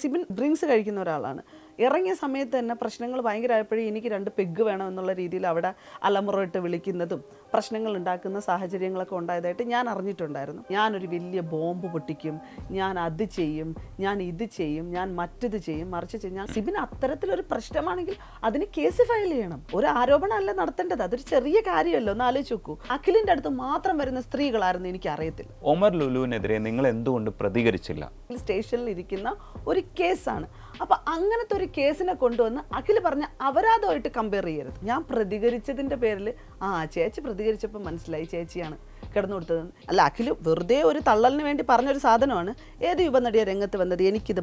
Sibin drinks കഴിക്കുന്ന ഒരാളാണ്. ഇറങ്ങിയ സമയത്ത് തന്നെ പ്രശ്നങ്ങൾ ഭയങ്കരമായപ്പോഴേ എനിക്ക് 2 പെഗ് വേണം എന്നുള്ള രീതിയിൽ അവിടെ അലമുറയിട്ട് വിളിക്കുന്നതും പ്രശ്നങ്ങൾ ഉണ്ടാക്കുന്ന സാഹചര്യങ്ങളൊക്കെ ഉണ്ടായതായിട്ട് ഞാൻ അറിഞ്ഞിട്ടുണ്ടായിരുന്നു. ഞാനൊരു വലിയ ബോംബ് പൊട്ടിക്കും, ഞാൻ അത് ചെയ്യും, ഞാൻ ഇത് ചെയ്യും, ഞാൻ മറ്റത് ചെയ്യും, മറിച്ച് ചെയ്യും. സിബിൻ അത്തരത്തിലൊരു പ്രശ്നമാണെങ്കിൽ അതിന് കേസ് ഫയൽ ചെയ്യണം. ഒരു ആരോപണമല്ല നടത്തേണ്ടത്, അതൊരു ചെറിയ കാര്യമല്ലോ. ഒന്ന് ആലോചിച്ച് നോക്കൂ. അഖിലിൻ്റെ അടുത്ത് മാത്രം വരുന്ന സ്ത്രീകളായിരുന്നു എനിക്ക് അറിയത്തില്ല. ഒമർ ലുലുവിനെതിരെ നിങ്ങൾ എന്തുകൊണ്ട് പ്രതികരിച്ചില്ല? സ്റ്റേഷനിൽ ഇരിക്കുന്ന ഒരു കേസാണ്. അപ്പം അങ്ങനത്തെ ഒരു കേസിനെ കൊണ്ടുവന്ന് അഖിൽ പറഞ്ഞ അപരാധമായിട്ട് കമ്പയർ ചെയ്യരുത്. ഞാൻ പ്രതികരിച്ചതിൻ്റെ പേരിൽ ചേച്ചി പ്രതികരിച്ചപ്പോൾ മനസ്സിലായി ചേച്ചിയാണ് കിടന്നു കൊടുത്തതെന്ന്. അല്ല, അഖിൽ വെറുതെ ഒരു തള്ളലിന് വേണ്ടി പറഞ്ഞൊരു സാധനമാണ്. ഏത് യുവനടിയെ രംഗത്ത് വന്നത് എനിക്കിത്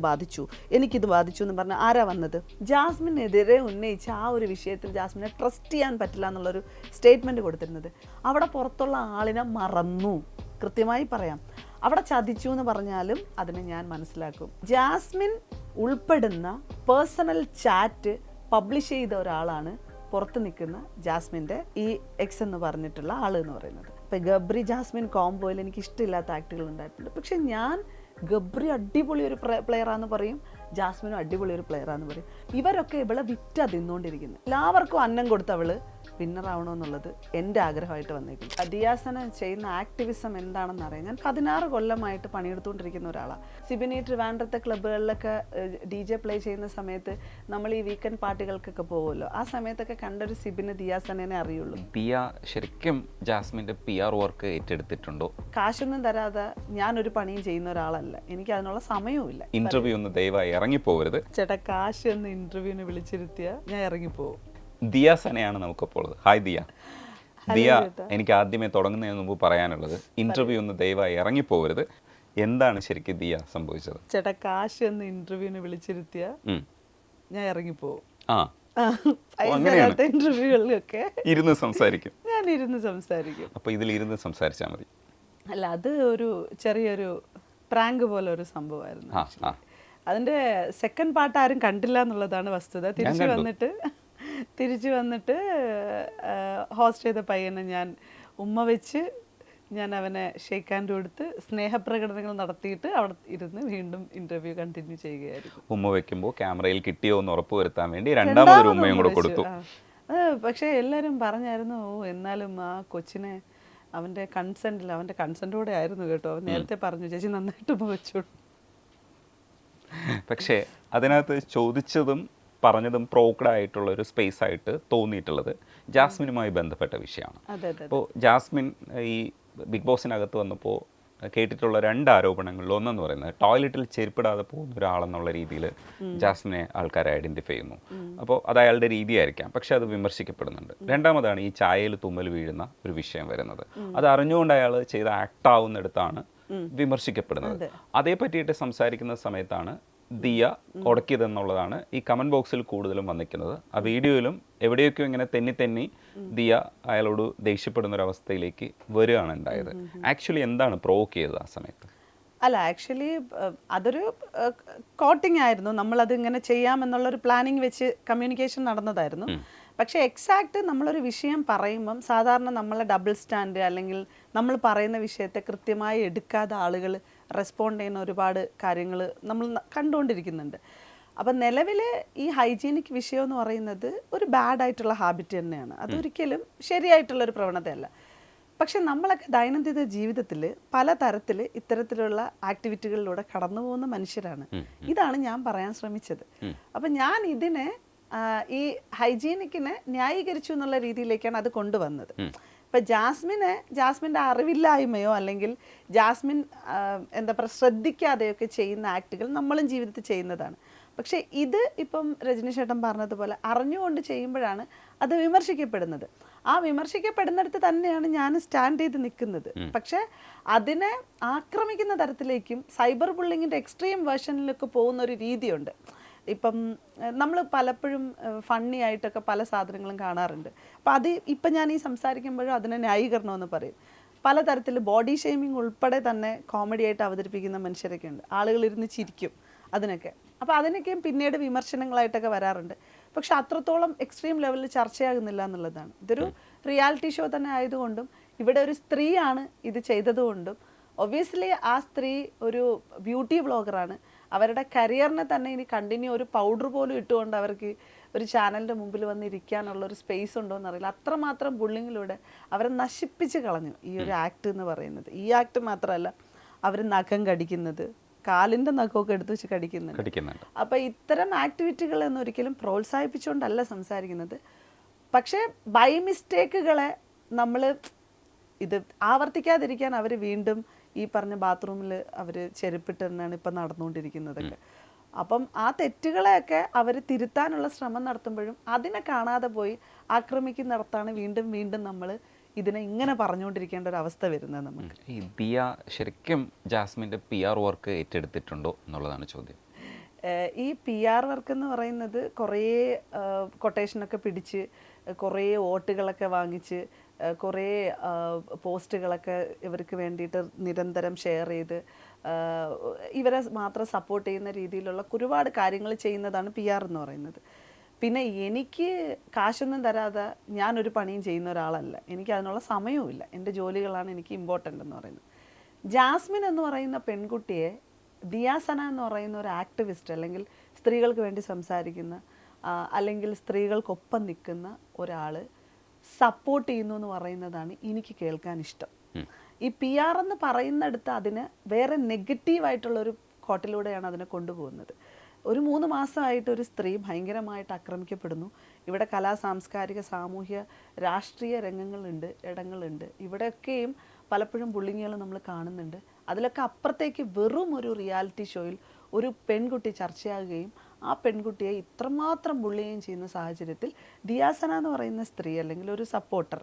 ബാധിച്ചു എന്ന് പറഞ്ഞാൽ ആരാ വന്നത്? ജാസ്മിനെതിരെ ഉന്നയിച്ച ആ ഒരു വിഷയത്തിൽ ജാസ്മിനെ ട്രസ്റ്റ് ചെയ്യാൻ പറ്റില്ല എന്നുള്ളൊരു സ്റ്റേറ്റ്മെൻറ്റ് കൊടുത്തിരുന്നത്. അവിടെ പുറത്തുള്ള ആളിനെ മറന്നു. കൃത്യമായി പറയാം, അവിടെ ചതിച്ചു എന്ന് പറഞ്ഞാലും അതിനെ ഞാൻ മനസ്സിലാക്കും. ജാസ്മിൻ ഉൾപ്പെടുന്ന പേഴ്സണൽ ചാറ്റ് പബ്ലിഷ് ചെയ്ത ഒരാളാണ് പുറത്ത് നിൽക്കുന്ന ജാസ്മിൻ്റെ ഈ എക്സ് എന്ന് പറഞ്ഞിട്ടുള്ള ആൾ എന്ന് പറയുന്നത്. ഇപ്പം ഗബ്രി ജാസ്മിൻ കോംബോയിൽ എനിക്ക് ഇഷ്ടമില്ലാത്ത ആക്ടുകൾ ഉണ്ടായിട്ടുണ്ട്. പക്ഷെ ഞാൻ ഗബ്രി അടിപൊളി ഒരു പ്ലെയറാന്ന് പറയും, ജാസ്മിനും അടിപൊളി ഒരു പ്ലെയറാന്ന് പറയും. ഇവരൊക്കെ ഇവളെ വിറ്റാ തിന്നുകൊണ്ടിരിക്കുന്നത്. എല്ലാവർക്കും അന്നം കൊടുത്തവള് വിന്നറാവണമെന്നുള്ളത് എൻ്റെ ആഗ്രഹമായിട്ട് വന്നേക്കും. ദിയാസന ചെയ്യുന്ന ആക്ടിവിസം എന്താണെന്ന് അറിയാം. ഞാൻ 16 കൊല്ലമായിട്ട് പണിയെടുത്തുകൊണ്ടിരിക്കുന്ന ഒരാളാണ്. സിബിനി ട്രിവാൻഡ്രത്തെ ക്ലബ്ബുകളിലൊക്കെ DJ പ്ലേ ചെയ്യുന്ന സമയത്ത് നമ്മൾ ഈ വീക്കെൻഡ് പാർട്ടികൾക്കൊക്കെ പോകുമല്ലോ, ആ സമയത്തൊക്കെ കണ്ടൊരു സിബിന് ദിയാസനെ അറിയുള്ളൂ. ദിയ ശരിക്കും ജാസ്മിൻ്റെ PR വർക്ക് ഏറ്റെടുത്തിട്ടുണ്ടോ? കാശൊന്നും തരാതെ ഞാനൊരു പണിയും ചെയ്യുന്ന ഒരാളല്ല, എനിക്ക് അതിനുള്ള സമയവും ഇല്ല. ഇന്റർവ്യൂ ഒന്ന് ദയവായി ഇറങ്ങിപ്പോകരുത് ചേട്ടാ. കാശ് എന്ന് ഇന്റർവ്യൂവിന് വിളിച്ചിരുത്തിയാൽ ഞാൻ ഇറങ്ങിപ്പോവും. ദിയ സനയാണ് നമുക്കിപ്പോൾ ഉള്ളത്. ഹായ് ദിയ. ദിയ, എനിക്ക് ആദ്യമേ തുടങ്ങുന്നതിന് മുമ്പ് പറയാനുള്ളത്, ഇന്റർവ്യൂ ഒന്ന് ദയവായി ഇറങ്ങിപ്പോകരുത്. എന്താണ് ശരിക്കും ദിയ സംഭവിച്ചത്? ചേട്ടാ, കാശ് എന്ന് ഇന്റർവ്യൂവിന് വിളിച്ചിരുത്തിയാൽ ഞാൻ ഇറങ്ങിപ്പോവും. ഇന്റർവ്യൂകളിലൊക്കെ ഇരുന്ന് സംസാരിക്കും. ഞാൻ ഇരുന്ന് സംസാരിക്കും. അപ്പൊ ഇതിൽ ഇരുന്ന് സംസാരിച്ചാൽ മതി. അല്ല, അത് ഒരു ചെറിയൊരു പ്രാങ്ക് പോലെ ഒരു സംഭവമായിരുന്നു. അതിന്റെ സെക്കൻഡ് പാർട്ട് ആരും കണ്ടില്ല എന്നുള്ളതാണ് വസ്തുത. തിരിച്ചു വന്നിട്ട് ഹോസ്റ്റ് ചെയ്ത പയ്യനെ ഞാൻ ഉമ്മ വെച്ച് ഞാൻ അവനെ ഷേക്ക് ഹാൻഡ് കൊടുത്ത് സ്നേഹപ്രകടനങ്ങൾ നടത്തിയിട്ട് അവിടെ ഇരുന്ന് വീണ്ടും ഇന്റർവ്യൂ കണ്ടിന്യൂ ചെയ്യുകയായിരുന്നു. ഉമ്മ വെക്കുമ്പോൾ ക്യാമറയിൽ കിട്ടിയോ എന്ന് ഉറപ്പുവരുത്താൻ വേണ്ടി രണ്ടാമതൊരു ഉമ്മയും കൂടെ കൊടുത്തു. പക്ഷേ എല്ലാവരും പറഞ്ഞായിരുന്നു, എന്നാലും ആ കൊച്ചിനെ അവൻ്റെ കൺസെൻറ്റോടെ ആയിരുന്നു കേട്ടോ. നേരത്തെ പറഞ്ഞു ചേച്ചി നന്നായിട്ട് ഉമ്മ വെച്ചോളൂ. പക്ഷേ അതിനകത്ത് ചോദിച്ചതും പറഞ്ഞതും പ്രോക്ഡ് ആയിട്ടുള്ള ഒരു സ്പേസ് ആയിട്ട് തോന്നിയിട്ടുള്ളത് ജാസ്മിനുമായി ബന്ധപ്പെട്ട വിഷയമാണ്. അപ്പോൾ ജാസ്മിൻ ഈ ബിഗ് ബോസിനകത്ത് വന്നപ്പോൾ കേട്ടിട്ടുള്ള 2 ആരോപണങ്ങളിൽ ഒന്നെന്ന് പറയുന്നത് ടോയ്ലറ്റിൽ ചെരുപ്പിടാതെ പോകുന്ന ഒരാളെന്നുള്ള രീതിയിൽ ജാസ്മിനെ ആൾക്കാരെ ഐഡൻറ്റിഫൈ ചെയ്യുന്നു. അപ്പോൾ അത് അയാളുടെ രീതിയായിരിക്കാം, പക്ഷെ അത് വിമർശിക്കപ്പെടുന്നുണ്ട്. രണ്ടാമതാണ് ഈ ചായയിൽ തുമ്മൽ വീഴുന്ന ഒരു വിഷയം വരുന്നത്. അത് അറിഞ്ഞുകൊണ്ട് അയാൾ ചെയ്ത ആക്ട് ആവുന്നിടത്താണ് വിമർശിക്കപ്പെടുന്നത്. അതേ പറ്റിയിട്ട് സംസാരിക്കുന്ന സമയത്താണ് ദിയ ഉടക്കിയതെന്നുള്ളതാണ് ഈ കമൻറ്റ് ബോക്സിൽ കൂടുതലും വന്നിരിക്കുന്നത്. ആ വീഡിയോയിലും എവിടെയൊക്കെയോ ഇങ്ങനെ തെന്നി ദിയ അയാളോട് ദേഷ്യപ്പെടുന്ന ഒരു അവസ്ഥയിലേക്ക് വരികയാണ് ഉണ്ടായത്. ആക്ച്വലി എന്താണ് പ്രൊവോക്ക് ചെയ്തത് ആ സമയത്ത്? അല്ല, ആക്ച്വലി അതൊരു കോട്ടിംഗ് ആയിരുന്നു. നമ്മളത് ഇങ്ങനെ ചെയ്യാമെന്നുള്ളൊരു പ്ലാനിങ് വെച്ച് കമ്മ്യൂണിക്കേഷൻ നടന്നതായിരുന്നു. പക്ഷേ എക്സാക്റ്റ് നമ്മളൊരു വിഷയം പറയുമ്പം സാധാരണ നമ്മളെ ഡബിൾ സ്റ്റാൻഡ് അല്ലെങ്കിൽ നമ്മൾ പറയുന്ന വിഷയത്തെ കൃത്യമായി എടുക്കാതെ ആളുകൾ റെസ്പോണ്ട് ചെയ്യുന്ന ഒരുപാട് കാര്യങ്ങൾ നമ്മൾ കണ്ടുകൊണ്ടിരിക്കുന്നുണ്ട്. അപ്പം നിലവിൽ ഈ ഹൈജീനിക് വിഷയം എന്ന് പറയുന്നത് ഒരു ബാഡായിട്ടുള്ള ഹാബിറ്റ് തന്നെയാണ്. അതൊരിക്കലും ശരിയായിട്ടുള്ളൊരു പ്രവണതയല്ല. പക്ഷെ നമ്മളൊക്കെ ദൈനംദിന ജീവിതത്തിൽ പലതരത്തിൽ ഇത്തരത്തിലുള്ള ആക്ടിവിറ്റികളിലൂടെ കടന്നു പോകുന്ന മനുഷ്യരാണ്. ഇതാണ് ഞാൻ പറയാൻ ശ്രമിച്ചത്. അപ്പം ഞാൻ ഇതിനെ ഈ ഹൈജീനിക്കിനെ ന്യായീകരിച്ചു എന്നുള്ള രീതിയിലേക്കാണ് അത് കൊണ്ടുവന്നത്. ഇപ്പം ജാസ്മിൻ്റെ അറിവില്ലായ്മയോ അല്ലെങ്കിൽ ജാസ്മിൻ എന്താ പറയുക ശ്രദ്ധിക്കാതെയൊക്കെ ചെയ്യുന്ന ആക്ടുകൾ നമ്മളും ജീവിതത്തിൽ ചെയ്യുന്നതാണ്. പക്ഷേ ഇത് ഇപ്പം രജനി ചേട്ടൻ പറഞ്ഞതുപോലെ അറിഞ്ഞുകൊണ്ട് ചെയ്യുമ്പോഴാണ് അത് വിമർശിക്കപ്പെടുന്നത്. ആ വിമർശിക്കപ്പെടുന്നിടത്ത് തന്നെയാണ് ഞാൻ സ്റ്റാൻഡ് ചെയ്ത് നിൽക്കുന്നത്. പക്ഷേ അതിനെ ആക്രമിക്കുന്ന തരത്തിലേക്കും സൈബർ ബുള്ളിങ്ങിൻ്റെ എക്സ്ട്രീം വേർഷനിലൊക്കെ പോകുന്ന ഒരു രീതിയുണ്ട്. ഇപ്പം നമ്മൾ പലപ്പോഴും ഫണ്ണി ആയിട്ടൊക്കെ പല സാധനങ്ങളും കാണാറുണ്ട്. അപ്പം അത് ഇപ്പം ഞാൻ ഈ സംസാരിക്കുമ്പോഴും അതിനെ ന്യായീകരണമെന്ന് പറയും. പലതരത്തിൽ ബോഡി ഷെയ്മിങ് ഉൾപ്പെടെ തന്നെ കോമഡി ആയിട്ട് അവതരിപ്പിക്കുന്ന മനുഷ്യരൊക്കെ ഉണ്ട്. ആളുകളിരുന്ന് ചിരിക്കും അതിനൊക്കെ. അപ്പോൾ അതിനൊക്കെയും പിന്നീട് വിമർശനങ്ങളായിട്ടൊക്കെ വരാറുണ്ട്. പക്ഷെ അത്രത്തോളം എക്സ്ട്രീം ലെവലിൽ ചർച്ചയാകുന്നില്ല എന്നുള്ളതാണ്. ഇതൊരു റിയാലിറ്റി ഷോ തന്നെ ആയതുകൊണ്ടും ഇവിടെ ഒരു സ്ത്രീയാണ് ഇത് ചെയ്തതുകൊണ്ടും ഒബ്വിയസ്ലി ആ സ്ത്രീ ഒരു ബ്യൂട്ടി വ്ളോഗറാണ്. അവരുടെ കരിയറിനെ തന്നെ ഇനി കണ്ടിന്യൂ ഒരു പൗഡർ പോലും ഇട്ടുകൊണ്ട് അവർക്ക് ഒരു ചാനലിൻ്റെ മുമ്പിൽ വന്നിരിക്കാനുള്ള ഒരു സ്പേസ് ഉണ്ടോ എന്നറിയില്ല. അത്രമാത്രം ബുള്ളിങ്ങിലൂടെ അവരെ നശിപ്പിച്ച് കളഞ്ഞു ഈ ഒരു ആക്ട് എന്ന് പറയുന്നത്. ഈ ആക്ട് മാത്രമല്ല, അവർ നഖം കടിക്കുന്നത്, കാലിൻ്റെ നഖമൊക്കെ എടുത്ത് വെച്ച് കടിക്കുന്നുണ്ട്. അപ്പോൾ ഇത്തരം ആക്ടിവിറ്റികളൊന്നും ഒരിക്കലും പ്രോത്സാഹിപ്പിച്ചുകൊണ്ടല്ല സംസാരിക്കുന്നത്. പക്ഷേ ബൈ മിസ്റ്റേക്കുകളെ നമ്മൾ ഇത് ആവർത്തിക്കാതിരിക്കാൻ അവർ വീണ്ടും ഈ പറഞ്ഞ ബാത്റൂമിൽ അവർ ചെരുപ്പിട്ട് തന്നെയാണ് ഇപ്പം നടന്നുകൊണ്ടിരിക്കുന്നതൊക്കെ. അപ്പം ആ തെറ്റുകളെയൊക്കെ അവർ തിരുത്താനുള്ള ശ്രമം നടത്തുമ്പോഴും അതിനെ കാണാതെ പോയി ആക്രമിക്കുന്നിടത്താണ് വീണ്ടും വീണ്ടും നമ്മൾ ഇതിനെ ഇങ്ങനെ പറഞ്ഞുകൊണ്ടിരിക്കേണ്ട ഒരു അവസ്ഥ വരുന്നത് നമുക്ക്. ഈ ദിയ ശരിക്കും ജാസ്മിൻ്റെ PR വർക്ക് ഏറ്റെടുത്തിട്ടുണ്ടോ എന്നുള്ളതാണ് ചോദ്യം. ഈ PR വർക്ക് എന്ന് പറയുന്നത് കുറേ കൊട്ടേഷനൊക്കെ പിടിച്ച്, കുറേ വോട്ടുകളൊക്കെ വാങ്ങിച്ച്, കുറേ പോസ്റ്റുകളൊക്കെ ഇവർക്ക് വേണ്ടിയിട്ട് നിരന്തരം ഷെയർ ചെയ്ത് ഇവരെ മാത്രം സപ്പോർട്ട് ചെയ്യുന്ന രീതിയിലുള്ള ഒരുപാട് കാര്യങ്ങൾ ചെയ്യുന്നതാണ് PR എന്ന് പറയുന്നത്. പിന്നെ എനിക്ക് കാശൊന്നും തരാതെ ഞാനൊരു പണിയും ചെയ്യുന്ന ഒരാളല്ല. എനിക്ക് അതിനുള്ള സമയവുമില്ല. എൻ്റെ ജോലികളാണ് എനിക്ക് ഇമ്പോർട്ടൻ്റ് എന്ന് പറയുന്നത്. ജാസ്മിൻ എന്ന് പറയുന്ന പെൺകുട്ടിയെ ദിയാസന എന്ന് പറയുന്ന ഒരു ആക്ടിവിസ്റ്റ്, അല്ലെങ്കിൽ സ്ത്രീകൾക്ക് വേണ്ടി സംസാരിക്കുന്ന, അല്ലെങ്കിൽ സ്ത്രീകൾക്കൊപ്പം നിൽക്കുന്ന ഒരാൾ സപ്പോർട്ട് ചെയ്യുന്നു എന്ന് പറയുന്നതാണ് എനിക്ക് കേൾക്കാൻ ഇഷ്ടം. ഈ PR എന്ന് പറയുന്നിടത്ത് അതിന് വേറെ നെഗറ്റീവായിട്ടുള്ളൊരു കോട്ടിലൂടെയാണ് അതിനെ കൊണ്ടുപോകുന്നത്. ഒരു 3 മാസമായിട്ട് ഒരു സ്ത്രീ ഭയങ്കരമായിട്ട് ആക്രമിക്കപ്പെടുന്നു. ഇവിടെ കലാ, സാംസ്കാരിക, സാമൂഹ്യ, രാഷ്ട്രീയ രംഗങ്ങളുണ്ട്, ഇടങ്ങളുണ്ട്. ഇവിടെയൊക്കെയും പലപ്പോഴും ബുള്ളിങ്ങുകൾ നമ്മൾ കാണുന്നുണ്ട്. അതിലൊക്കെ അപ്പുറത്തേക്ക് വെറും ഒരു റിയാലിറ്റി ഷോയിൽ ഒരു പെൺകുട്ടി ചർച്ചയാകുകയും ആ പെൺകുട്ടിയെ ഇത്രമാത്രം ബുള്ളിയും ചെയ്യുന്ന സാഹചര്യത്തിൽ ദിയാസന എന്ന് പറയുന്ന സ്ത്രീ, അല്ലെങ്കിൽ ഒരു സപ്പോർട്ടർ,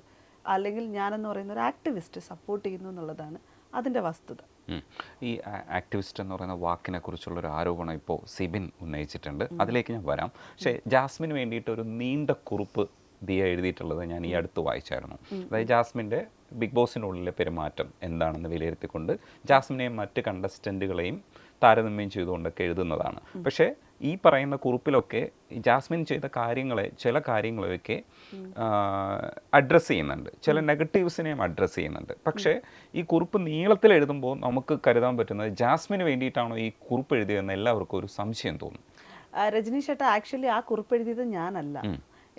അല്ലെങ്കിൽ ഞാനെന്ന് പറയുന്ന ഒരു ആക്ടിവിസ്റ്റ് സപ്പോർട്ട് ചെയ്യുന്നു എന്നുള്ളതാണ് അതിൻ്റെ വസ്തുത. ഈ ആക്ടിവിസ്റ്റ് എന്ന് പറയുന്ന വാക്കിനെ കുറിച്ചുള്ളൊരു ആരോപണം ഇപ്പോൾ സിബിൻ ഉന്നയിച്ചിട്ടുണ്ട്. അതിലേക്ക് ഞാൻ വരാം. പക്ഷേ ജാസ്മിന് വേണ്ടിയിട്ട് ഒരു നീണ്ട കുറിപ്പ് ദിയ എഴുതിയിട്ടുള്ളത് ഞാൻ ഈ അടുത്ത് വായിച്ചായിരുന്നു. അതായത് ജാസ്മിൻ്റെ ബിഗ് ബോസിനുള്ളിലെ പെരുമാറ്റം എന്താണെന്ന് വിലയിരുത്തിക്കൊണ്ട് ജാസ്മിനെയും മറ്റ് കണ്ടസ്റ്റൻറ്റുകളെയും താരതമ്യം ചെയ്തുകൊണ്ടൊക്കെ എഴുതുന്നതാണ്. പക്ഷേ ഈ പറയുന്ന കുറിപ്പിലൊക്കെ ജാസ്മിൻ ചെയ്ത ചില കാര്യങ്ങളെയൊക്കെ അഡ്രസ്സ് ചെയ്യുന്നുണ്ട്, ചില നെഗറ്റീവ്സിനെയും അഡ്രസ്സ് ചെയ്യുന്നുണ്ട്. പക്ഷേ ഈ കുറിപ്പ് നീളത്തിൽ എഴുതുമ്പോൾ നമുക്ക് കരുതാൻ പറ്റുന്നത് ജാസ്മിന് വേണ്ടിയിട്ടാണോ ഈ കുറിപ്പ് എഴുതിയതെന്ന് എല്ലാവർക്കും ഒരു സംശയം തോന്നും. രജനി ചേട്ടാ, ആക്ച്വലി ആ കുറിപ്പ് എഴുതിയത് ഞാനല്ല.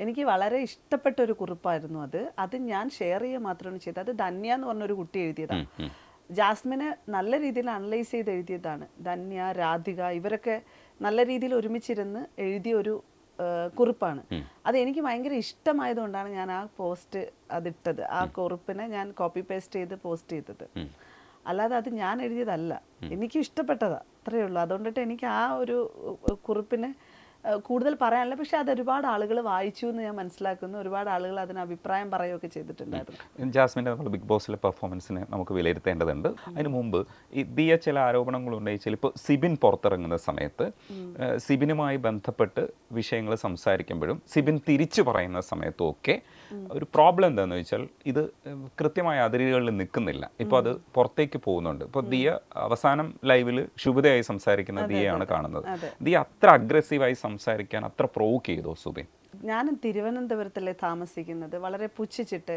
എനിക്ക് വളരെ ഇഷ്ടപ്പെട്ട ഒരു കുറിപ്പായിരുന്നു അത് ഞാൻ ഷെയർ ചെയ്യുക മാത്രമാണ് ചെയ്തത്. അത് ധന്യ എന്ന് പറഞ്ഞൊരു കുട്ടി എഴുതിയതാണ്. ജാസ്മിനെ നല്ല രീതിയിൽ അനലൈസ് ചെയ്ത് എഴുതിയതാണ്. ധന്യ, രാധിക ഇവരൊക്കെ നല്ല രീതിയിൽ ഒരുമിച്ചിരുന്ന് എഴുതിയ ഒരു കുറിപ്പാണ്. അത് എനിക്ക് ഭയങ്കര ഇഷ്ടമായതുകൊണ്ടാണ് ഞാൻ ആ പോസ്റ്റ് അതിട്ടത്. ആ കുറിപ്പിനെ ഞാൻ കോപ്പി പേസ്റ്റ് ചെയ്ത് പോസ്റ്റ് ചെയ്തത്. അല്ലാതെ അത് ഞാൻ എഴുതിയതല്ല. എനിക്ക് ഇഷ്ടപ്പെട്ടതാ, അത്രയേ ഉള്ളൂ. അതുകൊണ്ടിട്ട് എനിക്ക് ആ ഒരു കുറിപ്പിനെ കൂടുതൽ പറയാനില്ല. പക്ഷെ അത് ഒരുപാട് ആളുകൾ വായിച്ചു എന്ന് ഞാൻ മനസ്സിലാക്കുന്നു. ഒരുപാട് ആളുകൾ അതിന് അഭിപ്രായം പറയുകയൊക്കെ ചെയ്തിട്ടുണ്ടായിരുന്നു. ജാസ്മിൻ്റെ നമ്മൾ ബിഗ് ബോസിലെ പെർഫോമൻസിനെ നമുക്ക് വിലയിരുത്തേണ്ടതുണ്ട്. അതിന് മുമ്പ് ഈ ദിയ ചില ആരോപണങ്ങൾ ഉന്നയിച്ചാൽ, ഇപ്പോൾ സിബിൻ പുറത്തിറങ്ങുന്ന സമയത്ത് സിബിനുമായി ബന്ധപ്പെട്ട് വിഷയങ്ങൾ സംസാരിക്കുമ്പോഴും സിബിൻ തിരിച്ചു പറയുന്ന സമയത്തും ഒക്കെ ഒരു പ്രോബ്ലം എന്താണെന്ന് വെച്ചാൽ ഇത് കൃത്യമായ അതിരുകളിൽ നിൽക്കുന്നില്ല. ഇപ്പോൾ അത് പുറത്തേക്ക് പോകുന്നുണ്ട്. ഇപ്പോൾ ദിയ അവസാനം ലൈവിൽ ശുഭതയായി സംസാരിക്കുന്ന ദിയയാണ് കാണുന്നത്. ദിയ അത്ര അഗ്രസീവായി സംസാരിക്കാൻ അത്ര പ്രൊവോക്ക് ചെയ്തോ സുബിൻ? ഞാൻ തിരുവനന്തപുരത്തല്ലേ താമസിക്കുന്നത്. വളരെ പുച്ഛിച്ചിട്ട്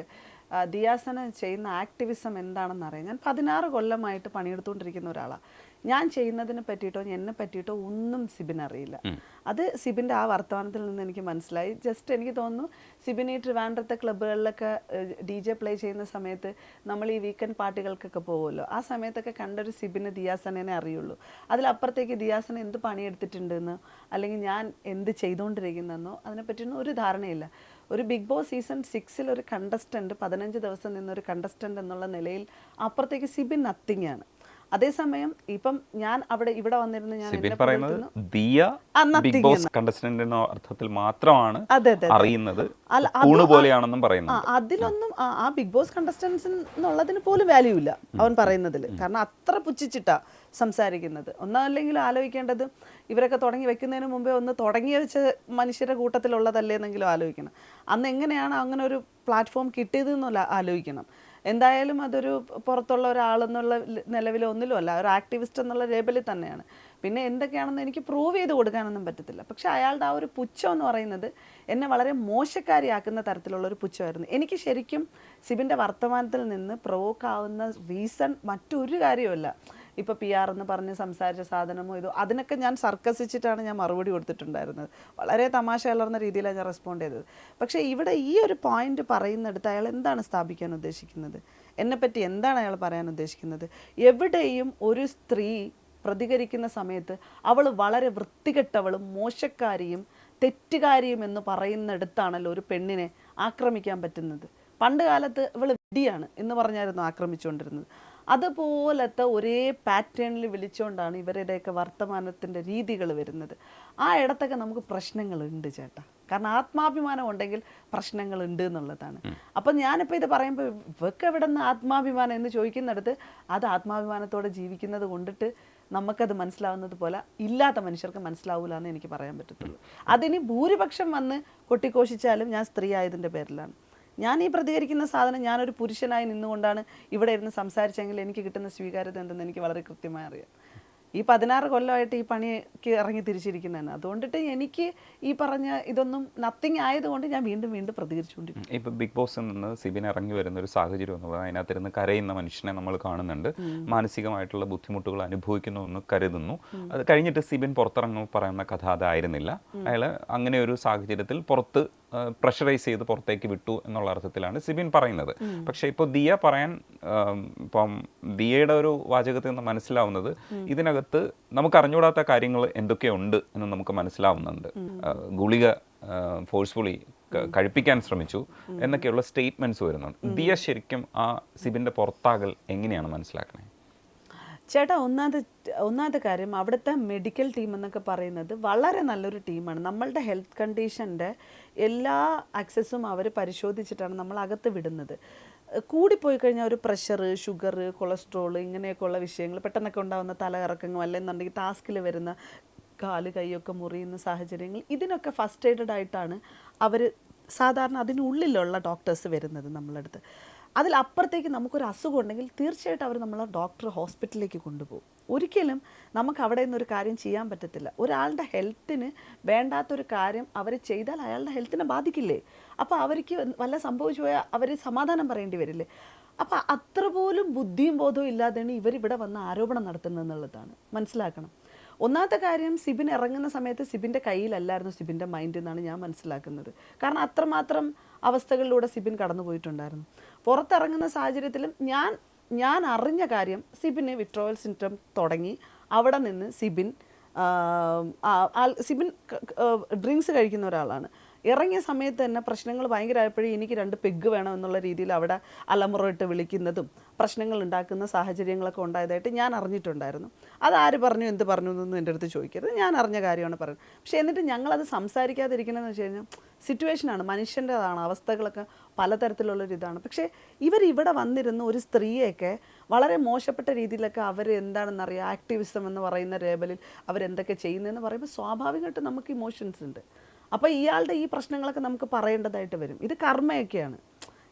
ദിയാസന ചെയ്യുന്ന ആക്ടിവിസം എന്താണെന്ന് അറിയാം. ഞാൻ 16 കൊല്ലമായിട്ട് പണിയെടുത്തുകൊണ്ടിരിക്കുന്ന ഒരാളാണ്. ഞാൻ ചെയ്യുന്നതിനെ പറ്റിയിട്ടോ എന്നെ പറ്റിയിട്ടോ ഒന്നും സിബിൻ അറിയില്ല. അത് സിബിൻ്റെ ആ വർത്തമാനത്തിൽ നിന്ന് എനിക്ക് മനസ്സിലായി. ജസ്റ്റ് എനിക്ക് തോന്നുന്നു സിബിൻ ഈ ട്രിവാൻഡ്രത്തെ ക്ലബ്ബുകളിലൊക്കെ DJ പ്ലേ ചെയ്യുന്ന സമയത്ത് നമ്മൾ ഈ വീക്കെൻഡ് പാർട്ടികൾക്കൊക്കെ പോകുമല്ലോ, ആ സമയത്തൊക്കെ കണ്ടൊരു സിബിന് ദിയാസനെ അറിയുള്ളൂ. അതിലപ്പുറത്തേക്ക് ദിയാസന എന്ത് പണിയെടുത്തിട്ടുണ്ടെന്നോ അല്ലെങ്കിൽ ഞാൻ എന്ത് ചെയ്തുകൊണ്ടിരിക്കുന്നതെന്നോ അതിനെപ്പറ്റിയൊന്നും ഒരു ധാരണയില്ല. ഒരു ബിഗ് ബോസ് സീസൺ 6 ഒരു കണ്ടസ്റ്റൻറ്റ് 15 ദിവസം നിന്നൊരു കണ്ടസ്റ്റൻ്റ് എന്നുള്ള നിലയിൽ അപ്പുറത്തേക്ക് സിബിൻ നത്തിങ് ആണ്. അതേസമയം ഇപ്പം ഞാൻ ഇവിടെ വന്നിരുന്നു, ഞാൻ ബിഗ് ബോസ് കണ്ടസ്റ്റന്റ് എന്ന അർത്ഥത്തിൽ മാത്രമാണ് അറിയുന്നത്, അതിലൊന്നും ആ ബിഗ് ബോസ് കണ്ടസ്റ്റൻസ് എന്നുള്ളതിന് പോലും വാല്യൂ ഇല്ല അവൻ പറയുന്നതിൽ. കാരണം അത്ര പുച്ഛിച്ചിട്ടാ സംസാരിക്കുന്നത്. ഒന്നല്ലെങ്കിൽ ആലോചിക്കേണ്ടത് ഇവരൊക്കെ തുടങ്ങി വെക്കുന്നതിന് മുമ്പേ ഒന്ന് തുടങ്ങി വെച്ച മനുഷ്യരുടെ കൂട്ടത്തിലുള്ളതല്ലേ എന്നെങ്കിലും ആലോചിക്കണം. അന്ന് എങ്ങനെയാണ് അങ്ങനെ ഒരു പ്ലാറ്റ്ഫോം കിട്ടിയതെന്നുള്ള ആലോചിക്കണം. എന്തായാലും അതൊരു പുറത്തുള്ള ഒരാളെന്നുള്ള നിലവിലൊന്നിലുമല്ല, ഒരു ആക്ടിവിസ്റ്റ് എന്നുള്ള ലേബലിൽ തന്നെയാണ്. പിന്നെ എന്തൊക്കെയാണെന്ന് എനിക്ക് പ്രൂവ് ചെയ്ത് കൊടുക്കാനൊന്നും പറ്റത്തില്ല. പക്ഷേ അയാളുടെ ആ ഒരു പുച്ഛം എന്ന് പറയുന്നത് എന്നെ വളരെ മോശക്കാരിയാക്കുന്ന തരത്തിലുള്ളൊരു പുച്ഛമായിരുന്നു. എനിക്ക് ശരിക്കും സിബിൻ്റെ വർത്തമാനത്തിൽ നിന്ന് പ്രൊവോക്ക് ആവുന്ന റീസൺ മറ്റൊരു കാര്യമല്ല. ഇപ്പോൾ PR എന്ന് പറഞ്ഞ് സംസാരിച്ച സാധനമോ ഇതോ അതിനൊക്കെ ഞാൻ സർക്കസിച്ചിട്ടാണ് ഞാൻ മറുപടി കൊടുത്തിട്ടുണ്ടായിരുന്നത്. വളരെ തമാശ കലർന്ന രീതിയിലാണ് ഞാൻ റെസ്പോണ്ട് ചെയ്തത്. പക്ഷേ ഇവിടെ ഈ ഒരു പോയിന്റ് പറയുന്നിടത്ത് അയാൾ എന്താണ് സ്ഥാപിക്കാൻ ഉദ്ദേശിക്കുന്നത്, എന്നെപ്പറ്റി എന്താണ് അയാൾ പറയാൻ ഉദ്ദേശിക്കുന്നത്? എവിടെയും ഒരു സ്ത്രീ പ്രതികരിക്കുന്ന സമയത്ത് അവൾ വളരെ വൃത്തികെട്ടവളും മോശക്കാരിയും തെറ്റുകാരിയും എന്ന് പറയുന്നിടത്താണല്ലോ ഒരു പെണ്ണിനെ ആക്രമിക്കാൻ പറ്റുന്നത്. പണ്ട് കാലത്ത് ഇവൾ വിഡിയാണ് എന്ന് പറഞ്ഞായിരുന്നു ആക്രമിച്ചുകൊണ്ടിരുന്നത്. അതുപോലത്തെ ഒരേ പാറ്റേണിൽ വിളിച്ചുകൊണ്ടാണ് ഇവരുടെയൊക്കെ വർത്തമാനത്തിൻ്റെ രീതികൾ വരുന്നത്. ആ ഇടത്തൊക്കെ നമുക്ക് പ്രശ്നങ്ങളുണ്ട് ചേട്ടാ. കാരണം ആത്മാഭിമാനം ഉണ്ടെങ്കിൽ പ്രശ്നങ്ങളുണ്ട് എന്നുള്ളതാണ്. അപ്പം ഞാനിപ്പോൾ ഇത് പറയുമ്പോൾ ഇവർക്ക് എവിടെ നിന്ന് ആത്മാഭിമാനം എന്ന് ചോദിക്കുന്നിടത്ത് അത് ആത്മാഭിമാനത്തോടെ ജീവിക്കുന്നത് കൊണ്ടിട്ട് നമുക്കത് മനസ്സിലാവുന്നത് പോലെ ഇല്ലാത്ത മനുഷ്യർക്ക് മനസ്സിലാവില്ല എന്ന് എനിക്ക് പറയാൻ പറ്റത്തുള്ളൂ. അതിന് ഭൂരിപക്ഷം വന്ന് കൊട്ടിഘോഷിച്ചാലും ഞാൻ സ്ത്രീ ആയതിൻ്റെ പേരിലാണ്. ഞാൻ ഈ പ്രതികരിക്കുന്ന സാധനം ഞാനൊരു പുരുഷനായി നിന്നുകൊണ്ടാണ് ഇവിടെ ഇരുന്ന് സംസാരിച്ചെങ്കിൽ എനിക്ക് കിട്ടുന്ന സ്വീകാര്യത എന്തെന്ന് എനിക്ക് വളരെ കൃത്യമായി അറിയാം. ഈ 16 കൊല്ലമായിട്ട് ഈ പണിക്ക് ഇറങ്ങി തിരിച്ചിരിക്കുന്നതാണ്. അതുകൊണ്ടിട്ട് എനിക്ക് ഈ പറഞ്ഞ ഇതൊന്നും നത്തിങ് ആയതുകൊണ്ട് ഞാൻ വീണ്ടും വീണ്ടും പ്രതികരിച്ചുകൊണ്ടിരിക്കും. ഇപ്പം ബിഗ് ബോസിൽ നിന്ന് സിബിൻ ഇറങ്ങി വരുന്ന ഒരു സാഹചര്യം എന്ന് പറഞ്ഞാൽ അതിനകത്തിരുന്ന് കരയുന്ന മനുഷ്യനെ നമ്മൾ കാണുന്നുണ്ട്. മാനസികമായിട്ടുള്ള ബുദ്ധിമുട്ടുകൾ അനുഭവിക്കുന്നു എന്ന് കരുതുന്നു. അത് കഴിഞ്ഞിട്ട് സിബിൻ പുറത്തിറങ്ങുമ്പോൾ പറയുന്ന കഥ അതായിരുന്നില്ല. അയാൾ അങ്ങനെ ഒരു സാഹചര്യത്തിൽ പുറത്ത് പ്രഷറൈസ് ചെയ്ത് പുറത്തേക്ക് വിട്ടു എന്നുള്ള അർത്ഥത്തിലാണ് സിബിൻ പറയുന്നത്. പക്ഷെ ഇപ്പോൾ ദിയ പറയാൻ ഇപ്പം ദിയയുടെ ഒരു വാചകത്തിൽ നിന്ന് മനസ്സിലാവുന്നത് ഇതിനകത്ത് നമുക്ക് അറിഞ്ഞുകൂടാത്ത കാര്യങ്ങൾ എന്തൊക്കെയുണ്ട് എന്ന് നമുക്ക് മനസ്സിലാവുന്നുണ്ട്. ഗുളിക ഫോഴ്സ്ഫുള്ളി കഴിപ്പിക്കാൻ ശ്രമിച്ചു എന്നൊക്കെയുള്ള സ്റ്റേറ്റ്മെന്റ്സ് വരുന്നുണ്ട്. ദിയ ശരിക്കും ആ സിബിന്റെ പുറത്താകൽ എങ്ങനെയാണ് മനസ്സിലാക്കണേ? ചേട്ടാ, ഒന്നാമത്തെ കാര്യം അവിടുത്തെ മെഡിക്കൽ ടീം എന്നൊക്കെ പറയുന്നത് വളരെ നല്ലൊരു ടീമാണ്. നമ്മളുടെ ഹെൽത്ത് കണ്ടീഷൻ്റെ എല്ലാ ആക്സസും അവർ പരിശോധിച്ചിട്ടാണ് നമ്മൾ അകത്ത് വിടുന്നത്. കൂടിപ്പോയി കഴിഞ്ഞാൽ ഒരു പ്രഷർ, ഷുഗർ, കൊളസ്ട്രോൾ ഇങ്ങനെയൊക്കെയുള്ള വിഷയങ്ങൾ പെട്ടെന്നൊക്കെ ഉണ്ടാകുന്ന തലകറക്കങ്ങൾ അല്ലെന്നുണ്ടെങ്കിൽ ടാസ്കിൽ വരുന്ന കാല് കൈയൊക്കെ മുറിയുന്ന സാഹചര്യങ്ങൾ, ഇതിനൊക്കെ ഫസ്റ്റ് എയ്ഡഡ് ആയിട്ടാണ് അവർ സാധാരണ അതിനുള്ളിലുള്ള ഡോക്ടേഴ്സ് വരുന്നത് നമ്മളടുത്ത്. അതിലപ്പുറത്തേക്ക് നമുക്കൊരു അസുഖം ഉണ്ടെങ്കിൽ തീർച്ചയായിട്ടും അവർ നമ്മളെ ഡോക്ടർ ഹോസ്പിറ്റലിലേക്ക് കൊണ്ടുപോകും. ഒരിക്കലും നമുക്ക് അവിടെ നിന്നൊരു കാര്യം ചെയ്യാൻ പറ്റത്തില്ല. ഒരാളുടെ ഹെൽത്തിന് വേണ്ടാത്തൊരു കാര്യം അവർ ചെയ്താൽ അയാളുടെ ഹെൽത്തിനെ ബാധിക്കില്ലേ? അപ്പോൾ അവർക്ക് വല്ല സംഭവിച്ചു പോയാൽ അവർ സമാധാനം പറയേണ്ടി വരില്ലേ? അപ്പോൾ അത്ര പോലും ബുദ്ധിയും ബോധവും ഇല്ലാതെയാണ് ഇവരിവിടെ വന്ന് ആരോപണം നടത്തുന്നതെന്നുള്ളതാണ് മനസ്സിലാക്കണം. ഒന്നാമത്തെ കാര്യം, സിബിൻ ഇറങ്ങുന്ന സമയത്ത് സിബിൻ്റെ കയ്യിലല്ലായിരുന്നു സിബിൻ്റെ മൈൻഡ് എന്നാണ് ഞാൻ മനസ്സിലാക്കുന്നത്. കാരണം അത്രമാത്രം അവസ്ഥകളിലൂടെ സിബിൻ കടന്നു പോയിട്ടുണ്ടായിരുന്നു. പുറത്തിറങ്ങുന്ന സാഹചര്യത്തിലും ഞാൻ അറിഞ്ഞ കാര്യം, സിബിന് വിട്രോവൽ സിൻഡ്രോം തുടങ്ങി. അവിടെ നിന്ന് സിബിൻ ഡ്രിങ്ക്സ് കഴിക്കുന്ന ഒരാളാണ്. ഇറങ്ങിയ സമയത്ത് തന്നെ പ്രശ്നങ്ങൾ ഭയങ്കരമായപ്പോഴേ എനിക്ക് 2 പെഗ് വേണം എന്നുള്ള രീതിയിൽ അവിടെ അലമുറയിട്ട് വിളിക്കുന്നതും പ്രശ്നങ്ങൾ ഉണ്ടാക്കുന്ന സാഹചര്യങ്ങളൊക്കെ ഉണ്ടായതായിട്ട് ഞാൻ അറിഞ്ഞിട്ടുണ്ടായിരുന്നു. അതാര് പറഞ്ഞു എന്ത് പറഞ്ഞു എന്നൊന്നും എൻ്റെ അടുത്ത് ചോദിക്കരുത്, ഞാൻ അറിഞ്ഞ കാര്യമാണ് പറയുന്നത്. പക്ഷേ എന്നിട്ട് ഞങ്ങളത് സംസാരിക്കാതിരിക്കണമെന്ന് വെച്ച് കഴിഞ്ഞാൽ സിറ്റുവേഷനാണ്, മനുഷ്യൻ്റെതാണ്, അവസ്ഥകളൊക്കെ പലതരത്തിലുള്ളൊരിതാണ്. പക്ഷേ ഇവരിവിടെ വന്നിരുന്ന ഒരു സ്ത്രീയൊക്കെ വളരെ മോശപ്പെട്ട രീതിയിലൊക്കെ അവർ എന്താണെന്നറിയാം, ആക്ടിവിസം എന്ന് പറയുന്ന ലേബലിൽ അവരെന്തൊക്കെ ചെയ്യുന്നതെന്ന് പറയുമ്പോൾ സ്വാഭാവികമായിട്ട് നമുക്ക് ഇമോഷൻസ് ഉണ്ട്. അപ്പോൾ ഇയാളുടെ ഈ പ്രശ്നങ്ങളൊക്കെ നമുക്ക് പറയേണ്ടതായിട്ട് വരും. ഇത് കർമ്മയൊക്കെയാണ്.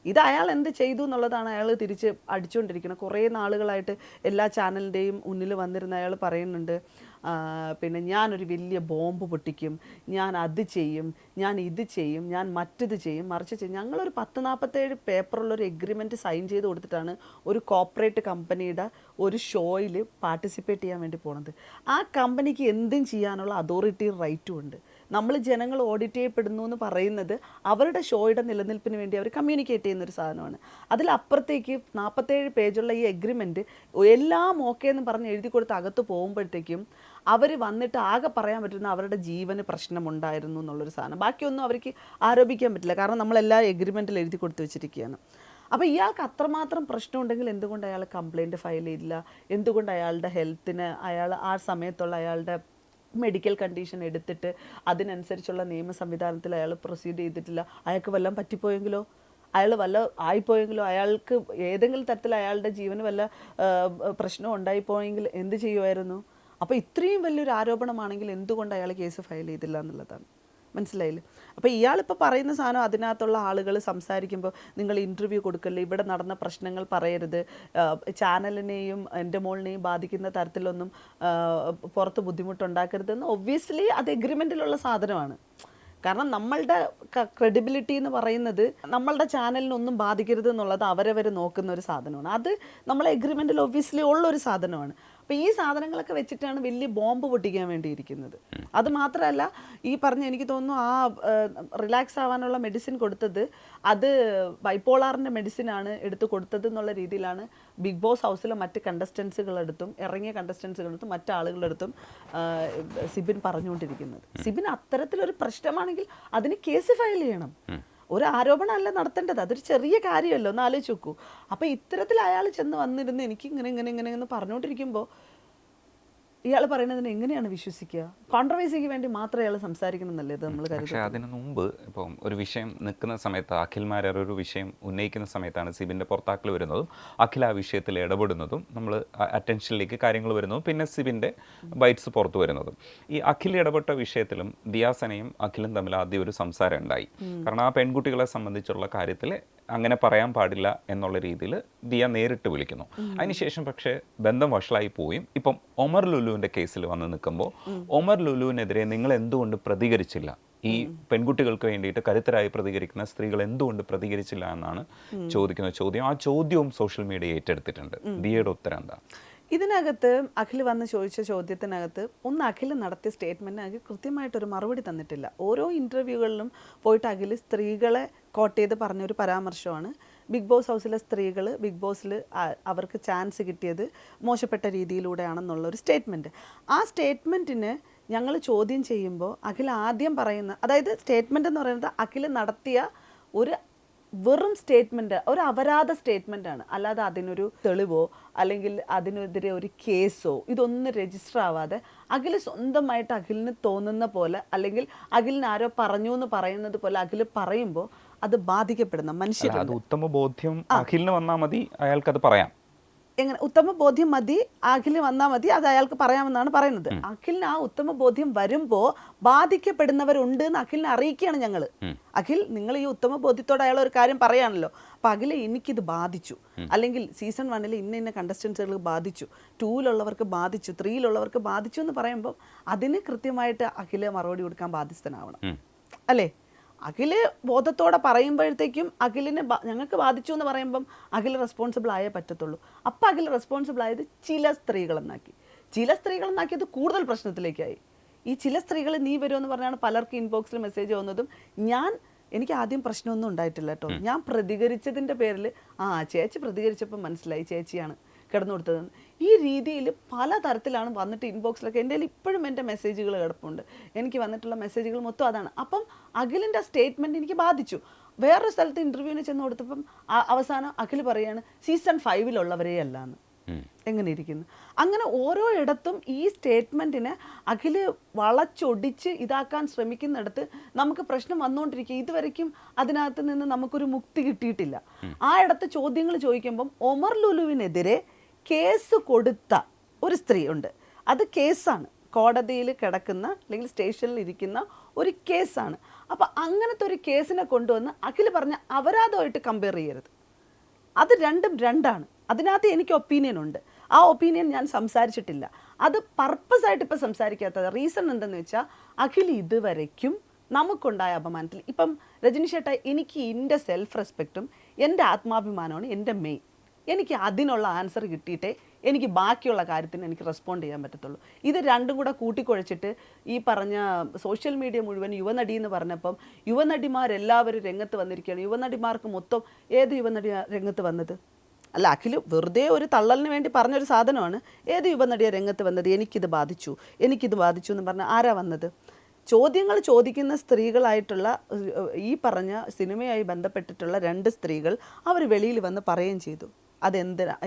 ഇത് അയാൾ എന്ത് ചെയ്തു എന്നുള്ളതാണ് അയാൾ തിരിച്ച് അടിച്ചുകൊണ്ടിരിക്കുന്നത്. കുറേ നാളുകളായിട്ട് എല്ലാ ചാനലിൻ്റെയും മുന്നിൽ വന്നിരുന്ന അയാൾ പറയുന്നുണ്ട്, പിന്നെ ഞാനൊരു വലിയ ബോംബ് പൊട്ടിക്കും, ഞാൻ അത് ചെയ്യും, ഞാൻ ഇത് ചെയ്യും, ഞാൻ മറ്റിത് ചെയ്യും, മറിച്ച് ചെയ്യും. ഞങ്ങളൊരു 10-47 പേപ്പറുള്ളൊരു എഗ്രിമെൻറ്റ് സൈൻ ചെയ്ത് കൊടുത്തിട്ടാണ് ഒരു കോർപ്പറേറ്റ് കമ്പനിയുടെ ഒരു ഷോയിൽ പാർട്ടിസിപ്പേറ്റ് ചെയ്യാൻ വേണ്ടി പോണത്. ആ കമ്പനിക്ക് എന്തും ചെയ്യാനുള്ള അതോറിറ്റി റൈറ്റും ഉണ്ട്. നമ്മൾ ജനങ്ങൾ ഓഡിറ്റ് ചെയ്യപ്പെടുന്നു എന്ന് പറയുന്നത് അവരുടെ ഷോയുടെ നിലനിൽപ്പിന് വേണ്ടി അവർ കമ്മ്യൂണിക്കേറ്റ് ചെയ്യുന്നൊരു സാധനമാണ്. അതിലപ്പുറത്തേക്ക് 47 പേജുള്ള ഈ എഗ്രിമെൻറ്റ് എല്ലാം ഓക്കെ എന്ന് പറഞ്ഞ് എഴുതി കൊടുത്ത് അകത്ത് പോകുമ്പോഴത്തേക്കും അവർ വന്നിട്ട് ആകെ പറയാൻ പറ്റുന്ന അവരുടെ ജീവന് പ്രശ്നമുണ്ടായിരുന്നു എന്നുള്ളൊരു സാധനം. ബാക്കിയൊന്നും അവർക്ക് ആരോപിക്കാൻ പറ്റില്ല, കാരണം നമ്മളെല്ലാ എഗ്രിമെൻറ്റിൽ എഴുതി കൊടുത്ത് വെച്ചിരിക്കുകയാണ്. അപ്പോൾ ഇയാൾക്ക് അത്രമാത്രം പ്രശ്നമുണ്ടെങ്കിൽ എന്തുകൊണ്ട് അയാൾ കംപ്ലയിൻറ്റ് ഫയൽ ചെയ്തില്ല? എന്തുകൊണ്ട് അയാളുടെ ഹെൽത്തിന് അയാൾ ആ സമയത്തുള്ള അയാളുടെ മെഡിക്കൽ കണ്ടീഷൻ എടുത്തിട്ട് അതിനനുസരിച്ചുള്ള നിയമ സംവിധാനത്തിൽ അയാൾ പ്രൊസീഡ് ചെയ്തിട്ടില്ല? അയാൾക്ക് വല്ലതും പറ്റിപ്പോയെങ്കിലോ, അയാൾ വല്ല ആയിപ്പോയെങ്കിലോ, അയാൾക്ക് ഏതെങ്കിലും തരത്തിൽ അയാളുടെ ജീവന് വല്ല പ്രശ്നം ഉണ്ടായിപ്പോയെങ്കിൽ എന്ത് ചെയ്യുമായിരുന്നു? അപ്പോൾ ഇത്രയും വലിയൊരു ആരോപണമാണെങ്കിൽ എന്തുകൊണ്ട് അയാൾ കേസ് ഫയൽ ചെയ്തില്ല എന്നുള്ളതാണ്. മനസ്സിലായില്ലേ? അപ്പോൾ ഇയാളിപ്പോൾ പറയുന്ന സാധനം, അതിനകത്തുള്ള ആളുകൾ സംസാരിക്കുമ്പോൾ നിങ്ങൾ ഇൻ്റർവ്യൂ കൊടുക്കല്ലേ, ഇവിടെ നടന്ന പ്രശ്നങ്ങൾ പറയരുത്, ചാനലിനെയും എൻ്റെ മോളിനെയും ബാധിക്കുന്ന തരത്തിലൊന്നും പുറത്ത് ബുദ്ധിമുട്ടുണ്ടാക്കരുതെന്ന് ഒബ്വിയസ്ലി അത് എഗ്രിമെൻറ്റിലുള്ള സാധനമാണ്. കാരണം നമ്മളുടെ ക്രെഡിബിലിറ്റി എന്ന് പറയുന്നത് നമ്മളുടെ ചാനലിനൊന്നും ബാധിക്കരുത് എന്നുള്ളത് അവരവർ നോക്കുന്ന ഒരു സാധനമാണ്. അത് നമ്മളെ എഗ്രിമെൻറ്റിൽ ഒബ്വിയസ്ലി ഉള്ളൊരു സാധനമാണ്. അപ്പോൾ ഈ സാധനങ്ങളൊക്കെ വെച്ചിട്ടാണ് വലിയ ബോംബ് പൊട്ടിക്കാൻ വേണ്ടിയിരിക്കുന്നത്. അത് മാത്രമല്ല, ഈ പറഞ്ഞ എനിക്ക് തോന്നുന്നു ആ റിലാക്സ് ആവാനുള്ള മെഡിസിൻ കൊടുത്തത് അത് ബൈപ്പോളാറിൻ്റെ മെഡിസിനാണ് എടുത്ത് കൊടുത്തത് എന്നുള്ള രീതിയിലാണ് ബിഗ് ബോസ് ഹൗസിലെ മറ്റ് കണ്ടസ്റ്റൻസുകളെടുത്തും ഇറങ്ങിയ കണ്ടസ്റ്റൻസുകളെടുത്തും മറ്റാളുകളെടുത്തും സിബിൻ പറഞ്ഞുകൊണ്ടിരിക്കുന്നത്. സിബിൻ അത്തരത്തിലൊരു പ്രശ്നമാണെങ്കിൽ അതിന് കേസ് ഫയൽ ചെയ്യണം. ഒരു ആരോപണമല്ല നടത്തേണ്ടത്, അതൊരു ചെറിയ കാര്യമല്ലോ, ഒന്ന് ആലോചിച്ച് നോക്കൂ. അപ്പോൾ ഇത്തരത്തിൽ അയാൾ ചെന്ന് വന്നിരുന്ന് എനിക്ക് ഇങ്ങനെ എന്ന് പറഞ്ഞുകൊണ്ടിരിക്കുമ്പോൾ ഇയാൾ പറയുന്നതിന് എങ്ങനെയാണ് വിശ്വസിക്കുക? കോൺട്രവേഴ്സിക്ക് വേണ്ടി മാത്രമേ അയാൾ സംസാരിക്കണമെന്നല്ലേ ഇത് നമ്മൾ കരുതുന്നത്. പക്ഷേ അതിന് മുമ്പ് ഇപ്പം ഒരു വിഷയം നിൽക്കുന്ന സമയത്ത് അഖിൽമാരർ ഒരു വിഷയം ഉന്നയിക്കുന്ന സമയത്താണ് സിബിൻ്റെ പുറത്താക്കൽ വരുന്നതും അഖിൽ ആ വിഷയത്തിൽ ഇടപെടുന്നതും നമ്മൾ അറ്റൻഷനിലേക്ക് കാര്യങ്ങൾ വരുന്നതും പിന്നെ സിബിൻ്റെ ബൈറ്റ്സ് പുറത്തു വരുന്നതും. ഈ അഖിൽ ഇടപെട്ട വിഷയത്തിലും ദിയാസനയും അഖിലും തമ്മിൽ ആദ്യം ഒരു സംസാരം ഉണ്ടായി. കാരണം ആ പെൺകുട്ടികളെ സംബന്ധിച്ചുള്ള കാര്യത്തിൽ അങ്ങനെ പറയാൻ പാടില്ല എന്നുള്ള രീതിയിൽ ദിയ നേരിട്ട് വിളിക്കുന്നു. അതിനുശേഷം പക്ഷേ ബന്ധം വഷളായി പോയും ഇപ്പം ഒമർ ലുലുവിൻ്റെ കേസിൽ വന്ന് നിൽക്കുമ്പോൾ ഒമർ ലുലുവിനെതിരെ നിങ്ങൾ എന്തുകൊണ്ട് പ്രതികരിച്ചില്ല, ഈ പെൺകുട്ടികൾക്ക് വേണ്ടിയിട്ട് കരുത്തരായി പ്രതികരിക്കുന്ന സ്ത്രീകൾ എന്തുകൊണ്ട് പ്രതികരിച്ചില്ല എന്നാണ് ചോദിക്കുന്ന ചോദ്യം. ആ ചോദ്യവും സോഷ്യൽ മീഡിയ ഏറ്റെടുത്തിട്ടുണ്ട്. ദിയയുടെ ഉത്തരം എന്താ? ഇതിനകത്ത് അഖിൽ വന്ന് ചോദിച്ച ചോദ്യത്തിനകത്ത് അഖിൽ നടത്തിയ സ്റ്റേറ്റ്മെൻറ്റിന് അഖിൽ കൃത്യമായിട്ടൊരു മറുപടി തന്നിട്ടില്ല. ഓരോ ഇൻ്റർവ്യൂകളിലും പോയിട്ട് അഖിൽ സ്ത്രീകളെ കോട്ട് ചെയ്ത് പറഞ്ഞൊരു പരാമർശമാണ് ബിഗ് ബോസ് ഹൗസിലെ സ്ത്രീകൾ ബിഗ് ബോസിൽ അവർക്ക് ചാൻസ് കിട്ടിയത് മോശപ്പെട്ട രീതിയിലൂടെയാണെന്നുള്ളൊരു സ്റ്റേറ്റ്മെൻറ്റ്. ആ സ്റ്റേറ്റ്മെൻറ്റിന് ഞങ്ങൾ ചോദ്യം ചെയ്യുമ്പോൾ അഖിൽ ആദ്യം പറയുന്ന, അതായത് സ്റ്റേറ്റ്മെൻറ്റ് എന്ന് പറയുന്നത് അഖിൽ നടത്തിയ ഒരു വെറും സ്റ്റേറ്റ്മെൻറ്റ്, ഒരു അപരാധ സ്റ്റേറ്റ്മെൻറ്റാണ്. അല്ലാതെ അതിനൊരു തെളിവോ അല്ലെങ്കിൽ അതിനെതിരെ ഒരു കേസോ ഇതൊന്നും രജിസ്റ്റർ ആവാതെ അഖിൽ സ്വന്തമായിട്ട് അഖിലിന് തോന്നുന്ന പോലെ അല്ലെങ്കിൽ അഖിലിന് ആരോ പറഞ്ഞു എന്ന് പറയുന്നത് പോലെ അഖിൽ പറയുമ്പോൾ അത് ബാധിക്കപ്പെടുന്ന മനുഷ്യർ. ഉത്തമ ബോധ്യം അഖിലിന് വന്നാൽ മതി, അയാൾക്കത് പറയാം. എങ്ങനെ ഉത്തമ ബോധ്യം മതി, അഖിൽ വന്നാൽ മതി, അത് അയാൾക്ക് പറയാമെന്നാണ് പറയുന്നത്. അഖിലിന് ആ ഉത്തമ ബോധ്യം വരുമ്പോൾ ബാധിക്കപ്പെടുന്നവരുണ്ട് എന്ന് അഖിലിനെ അറിയിക്കുകയാണ് ഞങ്ങൾ. അഖിൽ, നിങ്ങൾ ഈ ഉത്തമ ബോധ്യത്തോടെ അയാൾ ഒരു കാര്യം പറയാണല്ലോ, അപ്പം അഖിൽ എനിക്കിത് ബാധിച്ചു, അല്ലെങ്കിൽ സീസൺ 1 ഇന്ന കണ്ടസ്റ്റൻസുകൾക്ക് ബാധിച്ചു, 2 ബാധിച്ചു, 3 ബാധിച്ചു എന്ന് പറയുമ്പോൾ അതിന് കൃത്യമായിട്ട് അഖിൽ മറുപടി കൊടുക്കാൻ ബാധ്യസ്ഥനാവണം, അല്ലേ? അഖില് ബോധത്തോടെ പറയുമ്പോഴത്തേക്കും അഖിലിനെ ഞങ്ങൾക്ക് ബാധിച്ചു എന്ന് പറയുമ്പം അഖിൽ റെസ്പോൺസിബിൾ ആയേ പറ്റത്തുള്ളൂ. അപ്പം അഖിൽ റെസ്പോൺസിബിൾ ആയത് ചില സ്ത്രീകളെന്നാക്കിയത് കൂടുതൽ പ്രശ്നത്തിലേക്കായി. ഈ ചില സ്ത്രീകൾ നീ വരുമെന്ന് പറഞ്ഞാണ് പലർക്കും ഇൻബോക്സിൽ മെസ്സേജ് വന്നതും. എനിക്ക് ആദ്യം പ്രശ്നമൊന്നും ഉണ്ടായിട്ടില്ല കേട്ടോ. ഞാൻ പ്രതികരിച്ചതിൻ്റെ പേരിൽ ചേച്ചി പ്രതികരിച്ചപ്പോൾ മനസ്സിലായി ചേച്ചിയാണ് കിടന്നു കൊടുത്തതെന്ന്. ഈ രീതിയിൽ പല തരത്തിലാണ് വന്നിട്ട് ഇൻബോക്സിലൊക്കെ. എൻ്റെ ഇപ്പോഴും എൻ്റെ മെസ്സേജുകൾ കിടപ്പുണ്ട്. എനിക്ക് വന്നിട്ടുള്ള മെസ്സേജുകൾ മൊത്തം അതാണ്. അപ്പം അഖിലിൻ്റെ സ്റ്റേറ്റ്മെൻറ്റ് എനിക്ക് ബാധിച്ചു. വേറൊരു സ്ഥലത്ത് ഇൻ്റർവ്യൂവിന് ചെന്ന് കൊടുത്തപ്പം അവസാനം അഖിൽ പറയുകയാണ് സീസൺ 5 അല്ലാന്ന്. എങ്ങനെ ഇരിക്കുന്നു? അങ്ങനെ ഓരോ ഇടത്തും ഈ സ്റ്റേറ്റ്മെൻറ്റിനെ അഖിൽ വളച്ചൊടിച്ച് ഇതാക്കാൻ ശ്രമിക്കുന്നിടത്ത് നമുക്ക് പ്രശ്നം വന്നുകൊണ്ടിരിക്കുക. ഇതുവരെയ്ക്കും അതിനകത്ത് നിന്ന് നമുക്കൊരു മുക്തി കിട്ടിയിട്ടില്ല. ആ ഇടത്ത് ചോദ്യങ്ങൾ ചോദിക്കുമ്പം ഒമർ ലുലുവിനെതിരെ കേസ് കൊടുത്ത ഒരു സ്ത്രീ ഉണ്ട്. അത് കേസാണ്, കോടതിയിൽ കിടക്കുന്ന അല്ലെങ്കിൽ സ്റ്റേഷനിൽ ഇരിക്കുന്ന ഒരു കേസാണ്. അപ്പം അങ്ങനത്തെ ഒരു കേസിനെ കൊണ്ടുവന്ന് അഖിൽ പറഞ്ഞ അപരാധമായിട്ട് കമ്പയർ ചെയ്യരുത്. അത് രണ്ടും രണ്ടാണ്. അതിനകത്ത് എനിക്ക് ഒപ്പീനിയൻ ഉണ്ട്. ആ ഒപ്പീനിയൻ ഞാൻ സംസാരിച്ചിട്ടില്ല. അത് പർപ്പസായിട്ട് ഇപ്പം സംസാരിക്കാത്തത് റീസൺ എന്തെന്ന് വെച്ചാൽ അഖിൽ ഇതുവരയ്ക്കും നമുക്കുണ്ടായ അപമാനത്തിൽ ഇപ്പം രജനി ചേട്ടാ, എനിക്ക് എൻ്റെ സെൽഫ് റെസ്പെക്റ്റും എൻ്റെ ആത്മാഭിമാനമാണ് എൻ്റെ മെയിൻ. എനിക്ക് അതിനുള്ള ആൻസർ കിട്ടിയിട്ടേ എനിക്ക് ബാക്കിയുള്ള കാര്യത്തിന് എനിക്ക് റെസ്പോണ്ട് ചെയ്യാൻ പറ്റത്തുള്ളൂ. ഇത് രണ്ടും കൂടെ കൂട്ടിക്കുഴച്ചിട്ട് ഈ പറഞ്ഞ സോഷ്യൽ മീഡിയ മുഴുവൻ യുവനടി എന്ന് പറഞ്ഞപ്പം യുവനടിമാരെല്ലാവരും രംഗത്ത് വന്നിരിക്കുകയാണ്. യുവനടിമാർക്ക് മൊത്തം ഏത് യുവനടി രംഗത്ത് വന്നത്? അല്ല, അഖിൽ വെറുതെ ഒരു തള്ളലിന് വേണ്ടി പറഞ്ഞൊരു സാധനമാണ്. ഏത് യുവനടിയാണ് രംഗത്ത് വന്നത്? എനിക്കിത് ബാധിച്ചു എന്ന് പറഞ്ഞാൽ ആരാ വന്നത്? ചോദ്യങ്ങൾ ചോദിക്കുന്ന സ്ത്രീകളായിട്ടുള്ള ഈ പറഞ്ഞ സിനിമയായി ബന്ധപ്പെട്ടിട്ടുള്ള 2 സ്ത്രീകൾ അവർ വെളിയിൽ വന്ന് പറയുകയും ചെയ്തു.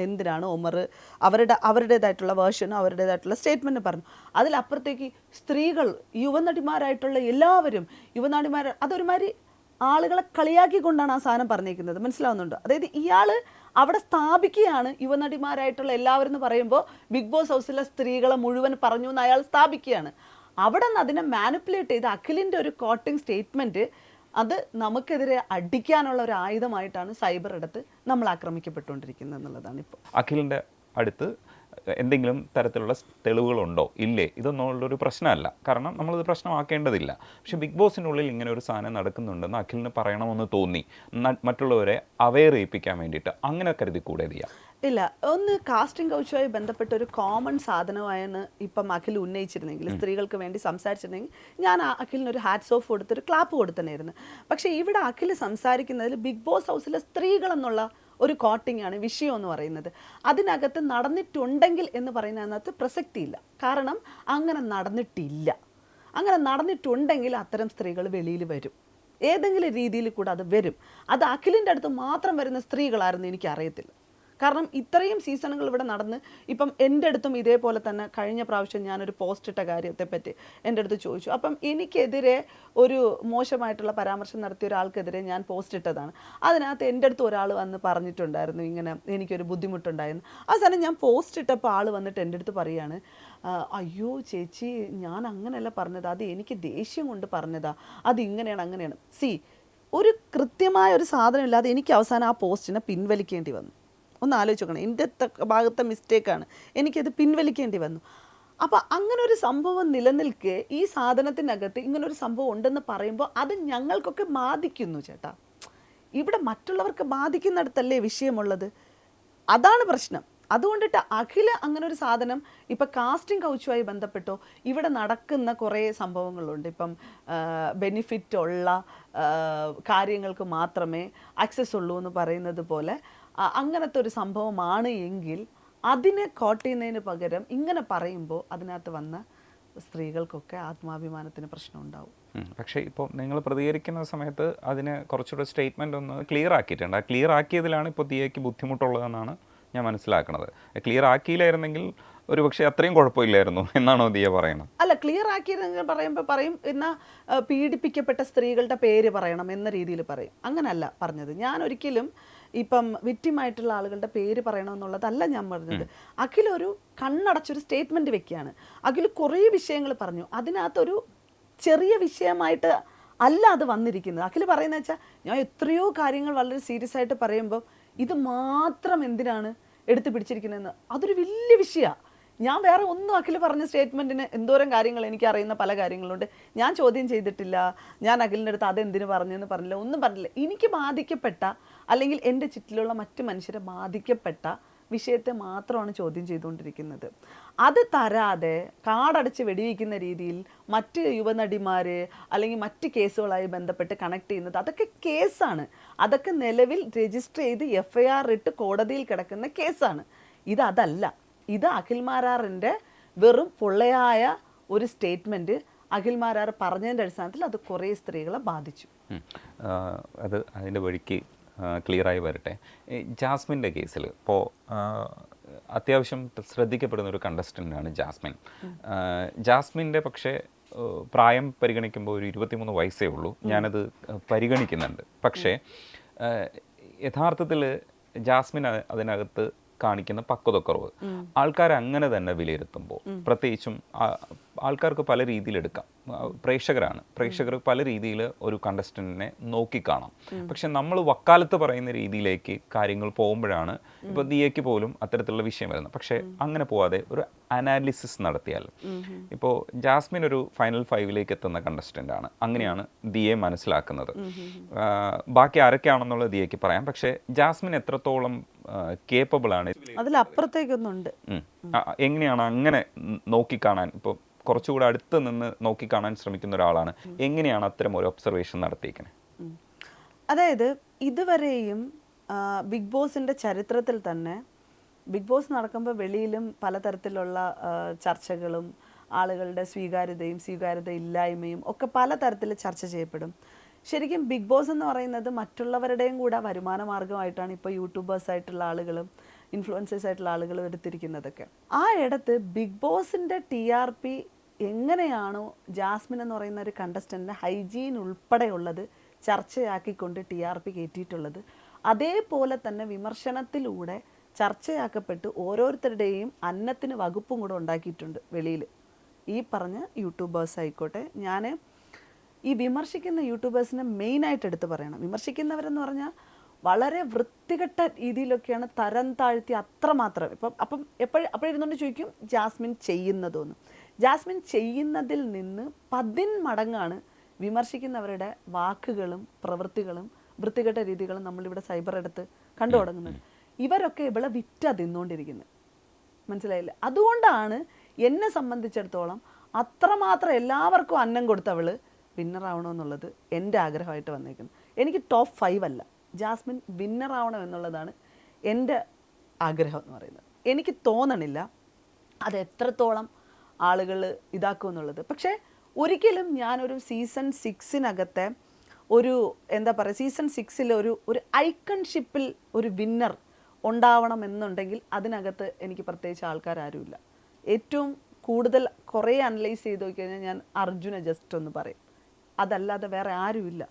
എന്തിനാണ് ഒമർ അവരുടേതായിട്ടുള്ള വേർഷനും അവരുടേതായിട്ടുള്ള സ്റ്റേറ്റ്മെൻറ്റ് പറഞ്ഞു. അതിലപ്പുറത്തേക്ക് സ്ത്രീകൾ യുവനടിമാരായിട്ടുള്ള എല്ലാവരും അതൊരുമാതിരി ആളുകളെ കളിയാക്കിക്കൊണ്ടാണ് ആ സാധനം പറഞ്ഞേക്കുന്നത്. മനസ്സിലാവുന്നുണ്ടോ? അതായത് ഇയാൾ അവിടെ സ്ഥാപിക്കുകയാണ് യുവനടിമാരായിട്ടുള്ള എല്ലാവരും എന്ന് പറയുമ്പോൾ ബിഗ് ബോസ് ഹൗസിലെ സ്ത്രീകളെ മുഴുവൻ പറഞ്ഞു എന്ന് അയാൾ സ്ഥാപിക്കുകയാണ്. അവിടെ നിന്ന് അതിനെ മാനിപ്പുലേറ്റ് ചെയ്ത് അഖിലിൻ്റെ ഒരു കോട്ടിംഗ് സ്റ്റേറ്റ്മെൻറ്റ് അത് നമുക്കെതിരെ അടിക്കാനുള്ള ഒരു ആയുധമായിട്ടാണ് സൈബർ ഇടത്ത് നമ്മൾ ആക്രമിക്കപ്പെട്ടുകൊണ്ടിരിക്കുന്നത് എന്നുള്ളതാണ്. ഇപ്പോൾ അഖിലിൻ്റെ അടുത്ത് എന്തെങ്കിലും തരത്തിലുള്ള തെളിവുകളുണ്ടോ ഇല്ലേ ഇതൊന്നുള്ളൊരു പ്രശ്നമല്ല. കാരണം നമ്മളിത് പ്രശ്നമാക്കേണ്ടതില്ല. പക്ഷെ ബിഗ് ബോസിനുള്ളിൽ ഇങ്ങനെ ഒരു സാധനം നടക്കുന്നുണ്ടെന്ന് അഖിലിന് പറയണമെന്ന് തോന്നി, മറ്റുള്ളവരെ അവെയർ ചെയ്യിപ്പിക്കാൻ വേണ്ടിയിട്ട് അങ്ങനെ കരുതി കൂടെ ചെയ്യാം. ഇല്ല, ഒന്ന് കാസ്റ്റിംഗ് കൗച്ചുമായി ബന്ധപ്പെട്ട ഒരു കോമൺ സാധനമായാണ് ഇപ്പം അഖിൽ ഉന്നയിച്ചിരുന്നെങ്കിൽ, സ്ത്രീകൾക്ക് വേണ്ടി സംസാരിച്ചിരുന്നെങ്കിൽ ഞാൻ ആ അഖിലിന് ഒരു ഹാറ്റ്സ് ഓഫ് കൊടുത്തൊരു ക്ലാപ്പ് കൊടുത്തനായിരുന്നു. പക്ഷേ ഇവിടെ അഖിൽ സംസാരിക്കുന്നതിൽ ബിഗ് ബോസ് ഹൗസിലെ സ്ത്രീകൾ എന്നുള്ള ഒരു കോട്ടിംഗ് ആണ് വിഷയം എന്ന് പറയുന്നത്. അതിനകത്ത് നടന്നിട്ടുണ്ടെങ്കിൽ എന്ന് പറയുന്നതിനകത്ത് പ്രസക്തിയില്ല. കാരണം അങ്ങനെ നടന്നിട്ടില്ല. അങ്ങനെ നടന്നിട്ടുണ്ടെങ്കിൽ അത്തരം സ്ത്രീകൾ വെളിയിൽ വരും, ഏതെങ്കിലും രീതിയിൽ കൂടെ അത് വരും. അത് അഖിലിൻ്റെ അടുത്ത് മാത്രം വരുന്ന സ്ത്രീകളായിരുന്നു എനിക്കറിയത്തില്ല. കാരണം ഇത്രയും സീസണുകൾ ഇവിടെ നടന്ന് ഇപ്പം എൻ്റെ അടുത്തും ഇതേപോലെ തന്നെ കഴിഞ്ഞ പ്രാവശ്യം ഞാനൊരു പോസ്റ്റ് ഇട്ട കാര്യത്തെപ്പറ്റി എൻ്റെ അടുത്ത് ചോദിച്ചു. അപ്പം എനിക്കെതിരെ ഒരു മോശമായിട്ടുള്ള പരാമർശം നടത്തിയ ഒരാൾക്കെതിരെ ഞാൻ പോസ്റ്റ് ഇട്ടതാണ്. അതിനകത്ത് എൻ്റെ അടുത്ത് ഒരാൾ വന്ന് പറഞ്ഞിട്ടുണ്ടായിരുന്നു ഇങ്ങനെ എനിക്കൊരു ബുദ്ധിമുട്ടുണ്ടായിരുന്നു. അവസാനം ഞാൻ പോസ്റ്റ് ഇട്ടപ്പോൾ ആൾ വന്നിട്ട് എൻ്റെ അടുത്ത് പറയുകയാണ്, അയ്യോ ചേച്ചി ഞാൻ അങ്ങനെയല്ല പറഞ്ഞത്, അത് എനിക്ക് ദേഷ്യം കൊണ്ട് പറഞ്ഞതാ, അത് ഇങ്ങനെയാണ് അങ്ങനെയാണ്. ഒരു കൃത്യമായ ഒരു സാധനം ഇല്ലാതെ എനിക്ക് അവസാനം ആ പോസ്റ്റിനെ പിൻവലിക്കേണ്ടി വന്നു. ഒന്ന് ആലോചിച്ച് നോക്കണം, എൻ്റെ ഭാഗത്തെ മിസ്റ്റേക്കാണ്, എനിക്കത് പിൻവലിക്കേണ്ടി വന്നു. അപ്പോൾ അങ്ങനെ ഒരു സംഭവം നിലനിൽക്കെ ഈ സാധനത്തിനകത്ത് ഇങ്ങനൊരു സംഭവം ഉണ്ടെന്ന് പറയുമ്പോൾ അത് ഞങ്ങൾക്കൊക്കെ ബാധിക്കുന്നു ചേട്ടാ. ഇവിടെ മറ്റുള്ളവർക്ക് ബാധിക്കുന്നിടത്തല്ലേ വിഷയമുള്ളത്, അതാണ് പ്രശ്നം. അതുകൊണ്ടിട്ട് അഖില അങ്ങനെ ഒരു സാധനം ഇപ്പം കാസ്റ്റിംഗ് കൗച്ചുമായി ബന്ധപ്പെട്ടോ ഇവിടെ നടക്കുന്ന കുറേ സംഭവങ്ങളുണ്ട്. ഇപ്പം ബെനിഫിറ്റ് ഉള്ള കാര്യങ്ങൾക്ക് മാത്രമേ ആക്സസ് ഉള്ളൂ എന്ന് പറയുന്നത് പോലെ അങ്ങനത്തെ ഒരു സംഭവമാണ് എങ്കിൽ അതിനെ കോട്ട് ചെയ്യുന്നതിന് പകരം ഇങ്ങനെ പറയുമ്പോൾ അതിനകത്ത് വന്ന സ്ത്രീകൾക്കൊക്കെ ആത്മാഭിമാനത്തിന് പ്രശ്നം ഉണ്ടാവും. പക്ഷേ ഇപ്പോൾ നിങ്ങൾ പ്രതികരിക്കുന്ന സമയത്ത് അതിന് കുറച്ചുകൂടെ സ്റ്റേറ്റ്മെൻ്റ് ഒന്ന് ക്ലിയർ ആക്കിയിട്ടുണ്ട്. ആ ക്ലിയർ ആക്കിയതിലാണ് ഇപ്പോൾ ദിയയ്ക്ക് ബുദ്ധിമുട്ടുള്ളതെന്നാണ് ഞാൻ മനസ്സിലാക്കുന്നത്. ക്ലിയർ ആക്കിയില്ലായിരുന്നെങ്കിൽ ഒരു പക്ഷേ അത്രയും കുഴപ്പമില്ലായിരുന്നു എന്നാണോ ദിയ പറയണം? അല്ല, ക്ലിയർ ആക്കിയിരുന്നെങ്കിൽ പറയുമ്പോൾ പറയും എന്നാൽ പീഡിപ്പിക്കപ്പെട്ട സ്ത്രീകളുടെ പേര് പറയണം എന്ന രീതിയിൽ പറയും. അങ്ങനല്ല പറഞ്ഞത്. ഞാൻ ഒരിക്കലും ഇപ്പം വിക്ടിമായിട്ടുള്ള ആളുകളുടെ പേര് പറയണമെന്നുള്ളതല്ല ഞാൻ പറഞ്ഞത്. അഖിലൊരു കണ്ണടച്ചൊരു സ്റ്റേറ്റ്മെൻറ്റ് വെക്കുകയാണ്. അഖിൽ കുറേ വിഷയങ്ങൾ പറഞ്ഞു, അതിനകത്തൊരു ചെറിയ വിഷയമായിട്ട് അല്ല അത് വന്നിരിക്കുന്നത്. അഖിൽ പറയുന്നത് വെച്ചാൽ ഞാൻ എത്രയോ കാര്യങ്ങൾ വളരെ സീരിയസ് ആയിട്ട് പറയുമ്പോൾ ഇത് മാത്രം എന്തിനാണ് എടുത്തു പിടിച്ചിരിക്കുന്നതെന്ന്, അതൊരു വലിയ വിഷയമാണ്. ഞാൻ വേറെ ഒന്നും അഖിൽ പറഞ്ഞ സ്റ്റേറ്റ്മെൻറ്റിന് എന്തോരം കാര്യങ്ങൾ എനിക്കറിയുന്ന പല കാര്യങ്ങളുണ്ട്. ഞാൻ ചോദ്യം ചെയ്തിട്ടില്ല, ഞാൻ അഖിലിൻ്റെ അടുത്ത് അതെന്തിനു പറഞ്ഞെന്ന് പറഞ്ഞില്ല, ഒന്നും പറഞ്ഞില്ല. എനിക്ക് ബാധിക്കപ്പെട്ട അല്ലെങ്കിൽ എൻ്റെ ചുറ്റിലുള്ള മറ്റു മനുഷ്യരെ ബാധിക്കപ്പെട്ട വിഷയത്തെ മാത്രമാണ് ചോദ്യം ചെയ്തുകൊണ്ടിരിക്കുന്നത്. അത് തരാതെ കാടടച്ച് വെടിവെക്കുന്ന രീതിയിൽ മറ്റ് യുവനടിമാർ അല്ലെങ്കിൽ മറ്റ് കേസുകളായി ബന്ധപ്പെട്ട് കണക്ട് ചെയ്യുന്നത് അതൊക്കെ കേസാണ്. അതൊക്കെ നിലവിൽ രജിസ്റ്റർ ചെയ്ത് FIR ഇട്ട് കോടതിയിൽ കിടക്കുന്ന കേസാണ്. ഇതല്ല. ഇത് അഖിൽ മാരാറിൻ്റെ വെറും പൊള്ളയായ ഒരു സ്റ്റേറ്റ്മെൻറ്റ്. അഖിൽ മാരാർ പറഞ്ഞതിൻ്റെ അടിസ്ഥാനത്തിൽ അത് കുറേ സ്ത്രീകളെ ബാധിച്ചു. അത് അതിൻ്റെ വഴിക്ക് ക്ലിയറായി വരട്ടെ. ജാസ്മിൻ്റെ കേസിൽ ഇപ്പോൾ അത്യാവശ്യം ശ്രദ്ധിക്കപ്പെടുന്ന ഒരു കണ്ടസ്റ്റൻ്റാണ് ജാസ്മിൻ. ജാസ്മിൻ്റെ പക്ഷേ പ്രായം പരിഗണിക്കുമ്പോൾ ഒരു 23 വയസ്സേ ഉള്ളൂ. ഞാനത് പരിഗണിക്കുന്നുണ്ട്. പക്ഷേ യഥാർത്ഥത്തിൽ ജാസ്മിൻ അതിനകത്ത് കാണിക്കുന്ന പക്വതക്കുറവ് ആൾക്കാർ അങ്ങനെ തന്നെ വിലയിരുത്തുമ്പോൾ, പ്രത്യേകിച്ചും ആൾക്കാർക്ക് പല രീതിയിൽ എടുക്കാം. പ്രേക്ഷകർ പല രീതിയിൽ ഒരു കണ്ടസ്റ്റന്റിനെ നോക്കിക്കാണാം. പക്ഷെ നമ്മൾ വക്കാലത്ത് പറയുന്ന രീതിയിലേക്ക് കാര്യങ്ങൾ പോകുമ്പോഴാണ് ഇപ്പോൾ ദിയയ്ക്ക് പോലും അത്തരത്തിലുള്ള വിഷയം വരുന്നത്. പക്ഷെ അങ്ങനെ പോവാതെ ഒരു അനാലിസിസ് നടത്തിയാൽ, ഇപ്പോൾ ജാസ്മിൻ ഒരു ഫൈനൽ 5ലേക്ക് എത്തുന്ന കണ്ടസ്റ്റന്റ് ആണ്, അങ്ങനെയാണ് ദിയെ മനസ്സിലാക്കുന്നത്. ബാക്കി ആരൊക്കെയാണെന്നുള്ളത് ദിയയ്ക്ക് പറയാം. പക്ഷെ ജാസ്മിൻ എത്രത്തോളം കേപ്പബിൾ ആണ്, അതിലപ്പുറത്തേക്കൊന്നുണ്ട്, എങ്ങനെയാണ് അങ്ങനെ നോക്കിക്കാണാൻ, ഇപ്പോൾ കുറച്ചുകൂടെ അടുത്ത് നിന്ന് നോക്കിക്കാണാൻ ശ്രമിക്കുന്ന ഒരാളാണ്, എങ്ങനെയാണ് അത്തരം ഒരു ഒബ്സർവേഷൻ നടത്തിയിരിക്കുന്നത്? അതായത് ഇതുവരെയും ബിഗ് ബോസിൻ്റെ ചരിത്രത്തിൽ തന്നെ ബിഗ് ബോസ് നടക്കുമ്പോൾ വെളിയിലും പലതരത്തിലുള്ള ചർച്ചകളും ആളുകളുടെ സ്വീകാര്യതയില്ലായ്മയും ഒക്കെ പലതരത്തിൽ ചർച്ച ചെയ്യപ്പെടും. ശരിക്കും ബിഗ് ബോസ് എന്ന് പറയുന്നത് മറ്റുള്ളവരുടെയും കൂടെ വരുമാന മാർഗമായിട്ടാണ് ഇപ്പോൾ യൂട്യൂബേഴ്സായിട്ടുള്ള ആളുകളും ഇൻഫ്ലുവൻസേഴ്സ് ആയിട്ടുള്ള ആളുകളും എടുത്തിരിക്കുന്നതൊക്കെ. ആ ഇടത്ത് ബിഗ് ബോസിൻ്റെ TRP എങ്ങനെയാണോ ജാസ്മിൻ എന്ന് പറയുന്ന ഒരു കണ്ടസ്റ്റൻറ്റിന് ഹൈജീൻ ഉൾപ്പെടെയുള്ളത് ചർച്ചയാക്കിക്കൊണ്ട് TRP കയറ്റിയിട്ടുള്ളത്, അതേപോലെ തന്നെ വിമർശനത്തിലൂടെ ചർച്ചയാക്കപ്പെട്ട് ഓരോരുത്തരുടെയും അന്നത്തിന് വകുപ്പും കൂടെ ഉണ്ടാക്കിയിട്ടുണ്ട് വെളിയിൽ. ഈ പറഞ്ഞ യൂട്യൂബേഴ്സ് ആയിക്കോട്ടെ, ഞാൻ ഈ വിമർശിക്കുന്ന യൂട്യൂബേഴ്സിനെ മെയിനായിട്ട് എടുത്ത് പറയണം. വിമർശിക്കുന്നവരെന്ന് പറഞ്ഞാൽ വളരെ വൃത്തികെട്ട രീതിയിലൊക്കെയാണ് തരം താഴ്ത്തി അത്രമാത്രം. അപ്പം അപ്പോഴിരുന്നുകൊണ്ട് ചോദിക്കും ജാസ്മിൻ ചെയ്യുന്നതൊന്നും. ജാസ്മിൻ ചെയ്യുന്നതിൽ നിന്ന് 10 മടങ്ങാണ് വിമർശിക്കുന്നവരുടെ വാക്കുകളും പ്രവൃത്തികളും വൃത്തികെട്ട രീതികളും നമ്മളിവിടെ സൈബർ എടുത്ത് കണ്ടു തുടങ്ങുന്നത്. ഇവരൊക്കെ ഇവളെ വിറ്റാ തിന്നുകൊണ്ടിരിക്കുന്നത്. മനസ്സിലായില്ലേ? അതുകൊണ്ടാണ് എന്നെ സംബന്ധിച്ചിടത്തോളം അത്രമാത്രം എല്ലാവർക്കും അന്നം കൊടുത്തവള് വിന്നറാവണമെന്നുള്ളത് എൻ്റെ ആഗ്രഹമായിട്ട് വന്നേക്കുന്നത്. എനിക്ക് ടോപ്പ് 5 അല്ല, ജാസ്മിൻ വിന്നറാവണം എന്നുള്ളതാണ് എൻ്റെ ആഗ്രഹം എന്ന് പറയുന്നത്. എനിക്ക് തോന്നണില്ല അത് എത്രത്തോളം ആളുകൾ ഇതാക്കുമെന്നുള്ളത്. പക്ഷേ ഒരിക്കലും ഞാനൊരു സീസൺ 6 ഒരു എന്താ പറയുക, സീസൺ 6 ഒരു ഐക്കൺഷിപ്പിൽ ഒരു വിന്നർ ഉണ്ടാവണം എന്നുണ്ടെങ്കിൽ അതിനകത്ത് എനിക്ക് പ്രത്യേകിച്ച് ആൾക്കാരാരുമില്ല. ഏറ്റവും കൂടുതൽ കുറേ അനലൈസ് ചെയ്ത് നോക്കിക്കഴിഞ്ഞാൽ ഞാൻ അർജുനെ ജസ്റ്റ് ഒന്ന് പറയും, അതല്ലാതെ വേറെ ആരുമില്ല.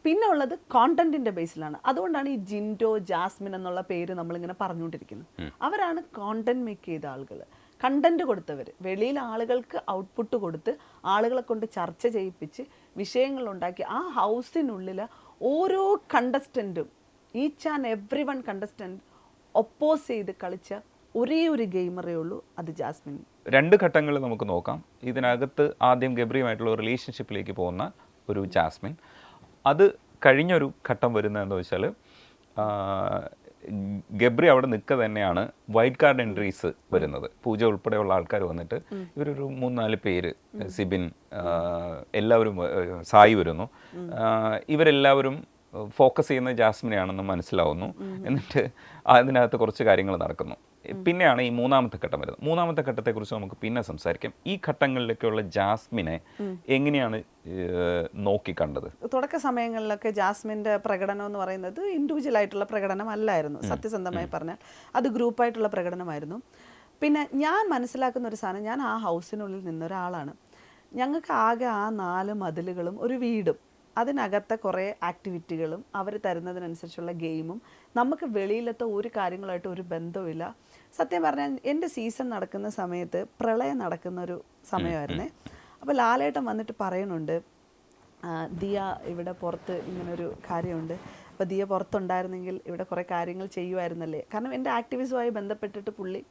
പിന്നെ ഉള്ളത് കോണ്ടന്റിന്റെ ബേസിലാണ്. അതുകൊണ്ടാണ് ഈ ജിൻഡോ, ജാസ്മിൻ എന്നുള്ള പേര് നമ്മളിങ്ങനെ പറഞ്ഞുകൊണ്ടിരിക്കുന്നത്. അവരാണ് കോണ്ടന്റ് മേക്ക് ചെയ്ത ആളുകൾ, കണ്ടന്റ് കൊടുത്തവർ, വെളിയിൽ ആളുകൾക്ക് ഔട്ട്പുട്ട് കൊടുത്ത് ആളുകളെ കൊണ്ട് ചർച്ച ചെയ്യിപ്പിച്ച് വിഷയങ്ങൾ ഉണ്ടാക്കി ആ ഹൗസിനുള്ളിൽ ഓരോ കണ്ടസ്റ്റൻറ്റും, each and every one contestant oppose ചെയ്ത് കളിച്ച ഒരേ ഒരു ഗെയിമറേ ഉള്ളൂ, അത് ജാസ്മിൻ. 2 ഘട്ടങ്ങൾ നമുക്ക് നോക്കാം. ഇതിനകത്ത് ആദ്യം ഗബ്രിയുമായിട്ടുള്ള റിലേഷൻഷിപ്പിലേക്ക് പോകുന്ന ഒരു ജാസ്മിൻ, അത് കഴിഞ്ഞൊരു ഘട്ടം വരുന്നത് എന്താ വെച്ചാൽ ഗബ്രി അവിടെ നിൽക്കുക തന്നെയാണ് വൈൽഡ് കാർഡ് എൻട്രീസ് വരുന്നത്. പൂജ ഉൾപ്പെടെയുള്ള ആൾക്കാർ വന്നിട്ട് ഇവരൊരു 3-4 പേര്, സിബിൻ, എല്ലാവരും, സായി വരുന്നു. ഇവരെല്ലാവരും ഫോക്കസ് ചെയ്യുന്ന ജാസ്മിനെയാണെന്ന് മനസ്സിലാവുന്നു. എന്നിട്ട് അതിനകത്ത് കുറച്ച് കാര്യങ്ങൾ നടക്കുന്നു. പിന്നെയാണ് ഈ 3ാമത്തെ ഘട്ടം വരുന്നത്. 3ാമത്തെ ഘട്ടത്തെക്കുറിച്ച് നമുക്ക് പിന്നെ സംസാരിക്കാം. ഈ ഘട്ടങ്ങളിലൊക്കെയുള്ള ജാസ്മിനെ എങ്ങനെയാണ് നോക്കിക്കണ്ടത്? തുടക്ക സമയങ്ങളിലൊക്കെ ജാസ്മിൻ്റെ പ്രകടനം എന്ന് പറയുന്നത് ഇൻഡിവിജ്വൽ ആയിട്ടുള്ള പ്രകടനം അല്ലായിരുന്നു. സത്യസന്ധമായി പറഞ്ഞാൽ അത് ഗ്രൂപ്പായിട്ടുള്ള പ്രകടനമായിരുന്നു. പിന്നെ ഞാൻ മനസ്സിലാക്കുന്ന ഒരു സാധനം, ഞാൻ ആ ഹൗസിനുള്ളിൽ നിന്നൊരാളാണ്. ഞങ്ങൾക്ക് ആകെ ആ 4 മതിലുകളും ഒരു വീടും അതിനകത്തെ കുറേ ആക്ടിവിറ്റികളും അവർ തരുന്നതിനനുസരിച്ചുള്ള ഗെയിമും, നമുക്ക് വെളിയിലത്തെ ഒരു കാര്യങ്ങളായിട്ട് ഒരു ബന്ധവുമില്ല. സത്യം പറഞ്ഞാൽ എൻ്റെ സീസൺ നടക്കുന്ന സമയത്ത് പ്രളയം നടക്കുന്ന ഒരു സമയമായിരുന്നേ. അപ്പോൾ ലാലേട്ടൻ വന്നിട്ട് പറയുന്നുണ്ട്, ദിയ ഇവിടെ പുറത്ത് ഇങ്ങനൊരു കാര്യമുണ്ട്, അപ്പോൾ ദിയ പുറത്തുണ്ടായിരുന്നെങ്കിൽ ഇവിടെ കുറേ കാര്യങ്ങൾ ചെയ്യുമായിരുന്നല്ലേ. കാരണം എൻ്റെ ആക്ടിവിസവുമായി ബന്ധപ്പെട്ടിട്ട് പുള്ളി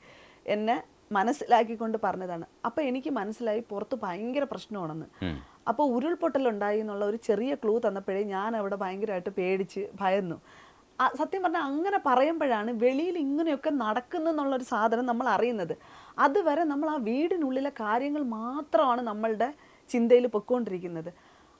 എന്നെ മനസ്സിലാക്കിക്കൊണ്ട് പറഞ്ഞതാണ്. അപ്പോൾ എനിക്ക് മനസ്സിലായി പുറത്ത് ഭയങ്കര പ്രശ്നമാണെന്ന്. അപ്പോൾ ഉരുൾപൊട്ടലുണ്ടായി എന്നുള്ള ഒരു ചെറിയ ക്ലൂ തന്നപ്പോഴേ ഞാൻ അവിടെ ഭയങ്കരമായിട്ട് പേടിച്ച് ഭയന്നു. സത്യം പറഞ്ഞാൽ അങ്ങനെ പറയുമ്പോഴാണ് വെളിയിൽ ഇങ്ങനെയൊക്കെ നടക്കുന്നു എന്നുള്ളൊരു സാധനം നമ്മൾ അറിയുന്നത്. അതുവരെ നമ്മൾ ആ വീടിനുള്ളിലെ കാര്യങ്ങൾ മാത്രമാണ് നമ്മളുടെ ചിന്തയിൽ പൊയ്ക്കൊണ്ടിരിക്കുന്നത്.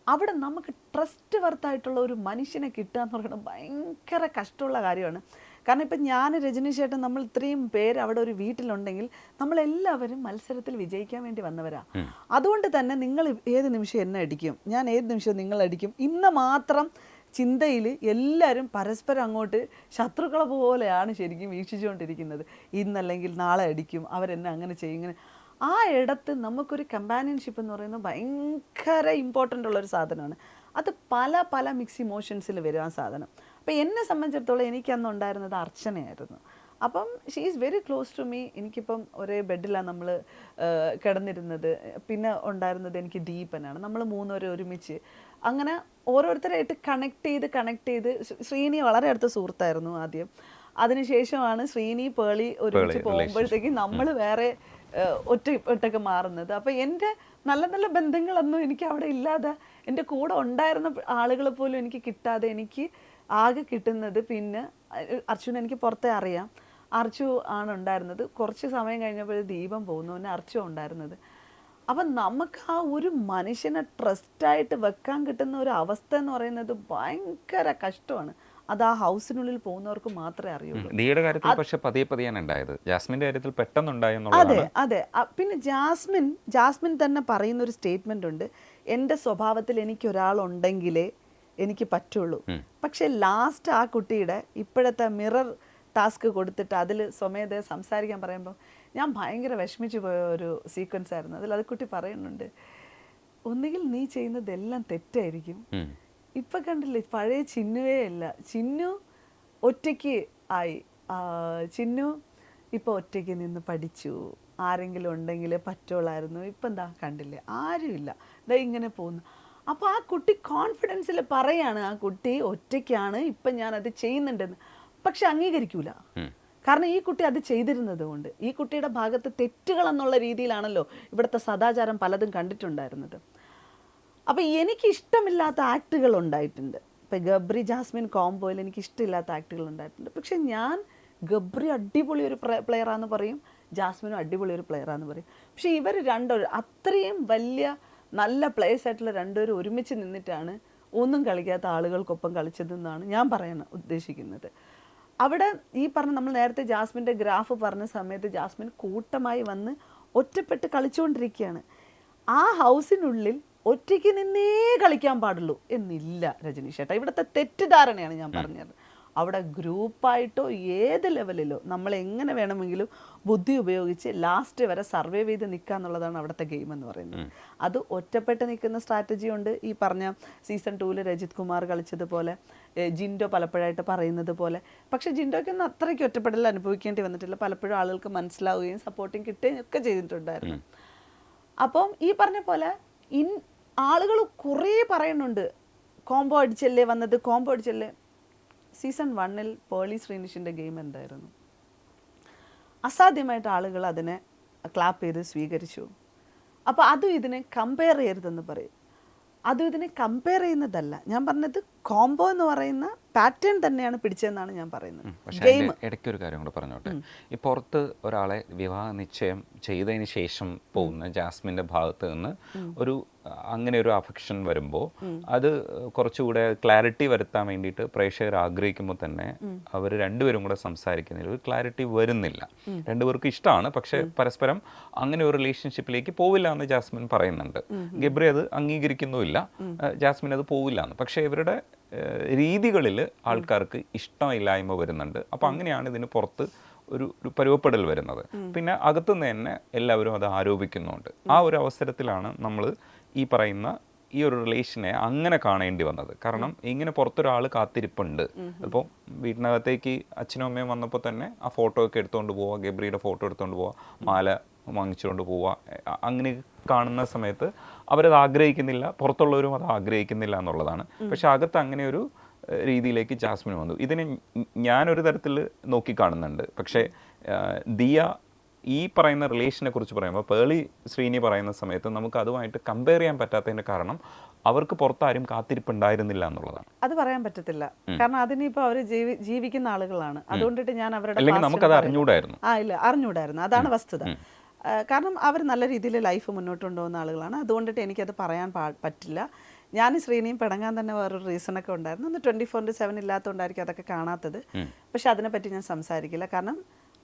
അവിടെ നമുക്ക് ട്രസ്റ്റ് വർത്തായിട്ടുള്ള ഒരു മനുഷ്യനെ കിട്ടുക എന്ന് പറയുന്നത് ഭയങ്കര കഷ്ടമുള്ള കാര്യമാണ്. കാരണം ഇപ്പം ഞാൻ, രജനി ചേട്ടൻ, നമ്മൾ ഇത്രയും പേര് അവിടെ ഒരു വീട്ടിലുണ്ടെങ്കിൽ നമ്മളെല്ലാവരും മത്സരത്തിൽ വിജയിക്കാൻ വേണ്ടി വന്നവരാ. അതുകൊണ്ട് തന്നെ നിങ്ങൾ ഏത് നിമിഷം എന്നെ അടിക്കും, ഞാൻ ഏത് നിമിഷം നിങ്ങളടിക്കും, ഇന്ന് മാത്രം ചിന്തയിൽ എല്ലാവരും പരസ്പരം അങ്ങോട്ട് ശത്രുക്കളെ പോലെയാണ് ശരിക്കും വീക്ഷിച്ചുകൊണ്ടിരിക്കുന്നത്. ഇന്നല്ലെങ്കിൽ നാളെ അടിക്കും, അവരെന്നെ അങ്ങനെ ചെയ്യും, ഇങ്ങനെ. ആ ഇടത്ത് നമുക്കൊരു കമ്പാനിയൻഷിപ്പ് എന്ന് പറയുന്നത് ഭയങ്കര ഇമ്പോർട്ടൻ്റ് ഉള്ളൊരു സാധനമാണ്. അത് പല പല മിക്സ് ഇമോഷൻസിൽ വരും ആ സാധനം. അപ്പോൾ എന്നെ സംബന്ധിച്ചിടത്തോളം എനിക്കന്ന് ഉണ്ടായിരുന്നത് അർച്ചനയായിരുന്നു. അപ്പം she is very close to me. എനിക്കിപ്പം ഒരേ ബെഡിലാണ് നമ്മൾ കിടന്നിരുന്നത്. പിന്നെ ഉണ്ടായിരുന്നത് എനിക്ക് ദീപനാണ്. നമ്മൾ 3 പേരും ഒരുമിച്ച് അങ്ങനെ ഓരോരുത്തരായിട്ട് കണക്ട് ചെയ്ത് ശ്രീനി വളരെ അടുത്ത സുഹൃത്തായിരുന്നു ആദ്യം. അതിനുശേഷമാണ് ശ്രീനി പേളി ഒരുമിച്ച് പോകുമ്പോഴത്തേക്കും നമ്മൾ വേറെ ഒറ്റയ്ക്ക് മാറുന്നത്. അപ്പോൾ എൻ്റെ നല്ല നല്ല ബന്ധങ്ങളൊന്നും എനിക്ക് അവിടെ ഇല്ലാതെ, എൻ്റെ കൂടെ ഉണ്ടായിരുന്ന ആളുകൾ പോലും എനിക്ക് കിട്ടാതെ, എനിക്ക് ആകെ കിട്ടുന്നത് പിന്നെ അർച്ചുവിനെ എനിക്ക് പുറത്തെ അറിയാം, അർച്ചു ആണ് ഉണ്ടായിരുന്നത്. കുറച്ച് സമയം കഴിഞ്ഞപ്പോൾ ദീപം പോകുന്നു, പിന്നെ അർച്ചു ഉണ്ടായിരുന്നത്. അപ്പം നമുക്ക് ആ ഒരു മനുഷ്യനെ ട്രസ്റ്റായിട്ട് വെക്കാൻ കിട്ടുന്ന ഒരു അവസ്ഥ എന്ന് പറയുന്നത് ഭയങ്കര കഷ്ടമാണ്. അത് ആ ഹൗസിനുള്ളിൽ പോകുന്നവർക്ക് മാത്രമേ അറിയുള്ളൂ. ദിയയുടെ കാര്യത്തിൽ പക്ഷേ പതിയാണ് ഉണ്ടായത്. ജാസ്മിൻ്റെ കാര്യത്തിൽ അതെ അതെ. പിന്നെ ജാസ്മിൻ തന്നെ പറയുന്ന ഒരു സ്റ്റേറ്റ്മെന്റ് ഉണ്ട്, എൻ്റെ സ്വഭാവത്തിൽ എനിക്കൊരാളുണ്ടെങ്കിലേ എനിക്ക് പറ്റുള്ളൂ. പക്ഷെ ലാസ്റ്റ് ആ കുട്ടിയുടെ ഇപ്പോഴത്തെ മിറർ ടാസ്ക് കൊടുത്തിട്ട് അതിൽ സ്വമേധയെ സംസാരിക്കാൻ പറയുമ്പോൾ ഞാൻ ഭയങ്കര വിഷമിച്ചു പോയ ഒരു സീക്വൻസ് ആയിരുന്നു. അതിൽ അത് കുട്ടി പറയുന്നുണ്ട്, ഒന്നുകിൽ നീ ചെയ്യുന്നതെല്ലാം തെറ്റായിരിക്കും, ഇപ്പം കണ്ടില്ലേ പഴയ ചിന്നുവേ അല്ല, ചിന്നു ഒറ്റയ്ക്ക് ആയി, ചിന്നു ഇപ്പോൾ ഒറ്റയ്ക്ക് നിന്ന് പഠിച്ചു, ആരെങ്കിലും ഉണ്ടെങ്കിലേ പറ്റുള്ളായിരുന്നു, ഇപ്പം എന്താ കണ്ടില്ലേ ആരുമില്ല, ഇതാ ഇങ്ങനെ പോകുന്നു. അപ്പോൾ ആ കുട്ടി കോൺഫിഡൻസിൽ പറയാണ്, ആ കുട്ടി ഒറ്റയ്ക്കാണ്, ഇപ്പം ഞാനത് ചെയ്യുന്നുണ്ടെന്ന്. പക്ഷെ അംഗീകരിക്കൂല. കാരണം ഈ കുട്ടി അത് ചെയ്തിരുന്നത് കൊണ്ട്, ഈ കുട്ടിയുടെ ഭാഗത്ത് തെറ്റുകൾ എന്നുള്ള രീതിയിലാണല്ലോ ഇവിടുത്തെ സദാചാരം പലതും കണ്ടിട്ടുണ്ടായിരുന്നത്. അപ്പോൾ എനിക്കിഷ്ടമില്ലാത്ത ആക്ടുകൾ ഉണ്ടായിട്ടുണ്ട്. ഇപ്പം ഗബ്രി ജാസ്മിൻ കോംബോയിൽ എനിക്കിഷ്ടമില്ലാത്ത ആക്ടുകൾ ഉണ്ടായിട്ടുണ്ട്. പക്ഷെ ഞാൻ ഗബ്രി അടിപൊളി ഒരു പ്ലെയറാന്ന് പറയും, ജാസ്മിനും അടിപൊളി ഒരു പ്ലെയറാന്ന് പറയും. പക്ഷേ ഇവർ രണ്ടുപേരും അത്രയും വലിയ നല്ല പ്ലേയേഴ്സ് ആയിട്ടുള്ള രണ്ടുപേരും ഒരുമിച്ച് നിന്നിട്ടാണ് ഒന്നും കളിക്കാത്ത ആളുകൾക്കൊപ്പം കളിച്ചതെന്നാണ് ഞാൻ പറയാൻ ഉദ്ദേശിക്കുന്നത്. അവിടെ ഈ പറഞ്ഞ നമ്മൾ നേരത്തെ ജാസ്മിൻ്റെ ഗ്രാഫ് പറഞ്ഞ സമയത്ത് ജാസ്മിൻ കൂട്ടമായി വന്ന് ഒറ്റപ്പെട്ട് കളിച്ചുകൊണ്ടിരിക്കുകയാണ്. ആ ഹൗസിനുള്ളിൽ ഒറ്റയ്ക്ക് നിന്നേ കളിക്കാൻ പാടുള്ളൂ എന്നില്ല രജനീഷ് ചേട്ടാ. ഇവിടുത്തെ തെറ്റിദ്ധാരണയാണ് ഞാൻ പറഞ്ഞത്. അവിടെ ഗ്രൂപ്പായിട്ടോ ഏത് ലെവലിലോ നമ്മൾ എങ്ങനെ വേണമെങ്കിലും ബുദ്ധി ഉപയോഗിച്ച് ലാസ്റ്റ് വരെ സർവൈവ് ചെയ്ത് നിൽക്കുക എന്നുള്ളതാണ് അവിടുത്തെ ഗെയിം എന്ന് പറയുന്നത്. അത് ഒറ്റപ്പെട്ട് നിൽക്കുന്ന സ്ട്രാറ്റജി ഉണ്ട്. ഈ പറഞ്ഞ സീസൺ 2 രജിത് കുമാർ കളിച്ചതുപോലെ, ജിൻഡോ പലപ്പോഴായിട്ട് പറയുന്നത് പോലെ. പക്ഷേ ജിൻഡോയ്ക്കൊന്നും അത്രയ്ക്ക് ഒറ്റപ്പെടൽ അനുഭവിക്കേണ്ടി വന്നിട്ടില്ല. പലപ്പോഴും ആളുകൾക്ക് മനസ്സിലാവുകയും സപ്പോർട്ടിങ് കിട്ടുകയും ഒക്കെ ചെയ്തിട്ടുണ്ടായിരുന്നു. അപ്പം ഈ പറഞ്ഞ പോലെ ആളുകൾ കുറേ പറയുന്നുണ്ട് കോംബോ അടിച്ചല്ലേ വന്നത്, കോംബോ അടിച്ചല്ലേ. സീസൺ 1 പേർളി ശ്രീനിഷിൻ്റെ ഗെയിം എന്തായിരുന്നു? അസാധ്യമായിട്ട് ആളുകൾ അതിനെ ക്ലാപ്പ് ചെയ്ത് സ്വീകരിച്ചു. അപ്പോൾ അതും ഇതിനെ കമ്പയർ ചെയ്യരുതെന്ന് പറയും. അതും ഇതിനെ കമ്പയർ ചെയ്യുന്നതല്ല ഞാൻ പറഞ്ഞത്. കോംബോ എന്ന് പറയുന്ന പാറ്റേൺ തന്നെയാണ് പിടിച്ചതെന്നാണ് ഞാൻ പറയുന്നത്. പക്ഷേ ഇടയ്ക്കൊരു കാര്യം കൂടെ പറഞ്ഞോട്ടെ. ഈ പുറത്ത് ഒരാളെ വിവാഹ നിശ്ചയം ചെയ്തതിന് ശേഷം പോകുന്ന ജാസ്മിൻ്റെ ഭാഗത്ത് നിന്ന് അങ്ങനെ ഒരു അഫെക്ഷൻ വരുമ്പോൾ അത് കുറച്ചുകൂടെ ക്ലാരിറ്റി വരുത്താൻ വേണ്ടിയിട്ട് പ്രേക്ഷകർ ആഗ്രഹിക്കുമ്പോൾ തന്നെ അവർ രണ്ടുപേരും കൂടെ സംസാരിക്കുന്നതിൽ ഒരു ക്ലാരിറ്റി വരുന്നില്ല. രണ്ടുപേർക്കും ഇഷ്ടമാണ്, പക്ഷേ പരസ്പരം അങ്ങനെ ഒരു റിലേഷൻഷിപ്പിലേക്ക് പോവില്ല എന്ന് ജാസ്മിൻ പറയുന്നുണ്ട്. ഗബ്രി അത് അംഗീകരിക്കുന്നുമില്ല, ജാസ്മിൻ അത് പോവില്ല എന്ന്. പക്ഷേ ഇവരുടെ രീതികളിൽ ആൾക്കാർക്ക് ഇഷ്ടമില്ലായ്മ വരുന്നുണ്ട്. അപ്പോൾ അങ്ങനെയാണ് ഇതിന് പുറത്ത് ഒരു പരുവപ്പെടൽ വരുന്നത്. പിന്നെ അകത്തുനിന്ന് തന്നെ എല്ലാവരും അത് ആരോപിക്കുന്നുണ്ട്. ആ ഒരു അവസരത്തിലാണ് നമ്മൾ ഈ പറയുന്ന ഈ ഒരു റിലേഷനെ അങ്ങനെ കാണേണ്ടി വന്നത്. കാരണം ഇങ്ങനെ പുറത്തൊരാൾ കാത്തിരിപ്പുണ്ട്. അപ്പോൾ വീട്ടിനകത്തേക്ക് അച്ഛനും അമ്മയും വന്നപ്പോൾ തന്നെ ആ ഫോട്ടോ ഒക്കെ എടുത്തുകൊണ്ട് പോവുക, ഗബ്രിയുടെ ഫോട്ടോ എടുത്തുകൊണ്ട് പോവുക, മാല വാങ്ങിച്ചുകൊണ്ട് പോവുക, അങ്ങനെ കാണുന്ന സമയത്ത് അവരത് ആഗ്രഹിക്കുന്നില്ല, പുറത്തുള്ളവരും അത് ആഗ്രഹിക്കുന്നില്ല എന്നുള്ളതാണ്. പക്ഷെ അകത്ത് അങ്ങനെ ഒരു രീതിയിലേക്ക് ജാസ്മിൻ വന്നു. ഇതിനെ ഞാനൊരു തരത്തിൽ നോക്കിക്കാണുന്നുണ്ട്. പക്ഷേ ദിയ ഈ പറയുന്ന റിലേഷനെ കുറിച്ച് പറയുമ്പോൾ പേർളി ശ്രീനി പറയുന്ന സമയത്ത് നമുക്ക് അതുമായിട്ട് കമ്പയർ ചെയ്യാൻ പറ്റാത്തതിൻ്റെ കാരണം അവർക്ക് പുറത്താരും കാത്തിരിപ്പുണ്ടായിരുന്നില്ല എന്നുള്ളതാണ്. അത് പറയാൻ പറ്റത്തില്ല. കാരണം അതിനിപ്പോൾ അവർ ജീവിക്കുന്ന ആളുകളാണ്. അതുകൊണ്ടിട്ട് ഞാൻ അവരുടെ അല്ലെങ്കിൽ നമുക്കത് അറിഞ്ഞൂടായിരുന്നു. ഇല്ല, അറിഞ്ഞൂടായിരുന്നു. അതാണ് വസ്തുത. കാരണം അവർ നല്ല രീതിയിൽ ലൈഫ് മുന്നോട്ട് കൊണ്ടുപോകുന്ന ആളുകളാണ്. അതുകൊണ്ടിട്ട് എനിക്കത് പറയാൻ പറ്റില്ല. ഞാൻ ശ്രീനിയും പിണങ്ങാൻ തന്നെ വേറൊരു റീസണൊക്കെ ഉണ്ടായിരുന്നു. ഒന്ന് 24/7 ഇല്ലാത്തതുകൊണ്ടായിരിക്കും അതൊക്കെ കാണാത്തത്. പക്ഷെ അതിനെപ്പറ്റി ഞാൻ സംസാരിക്കില്ല. കാരണം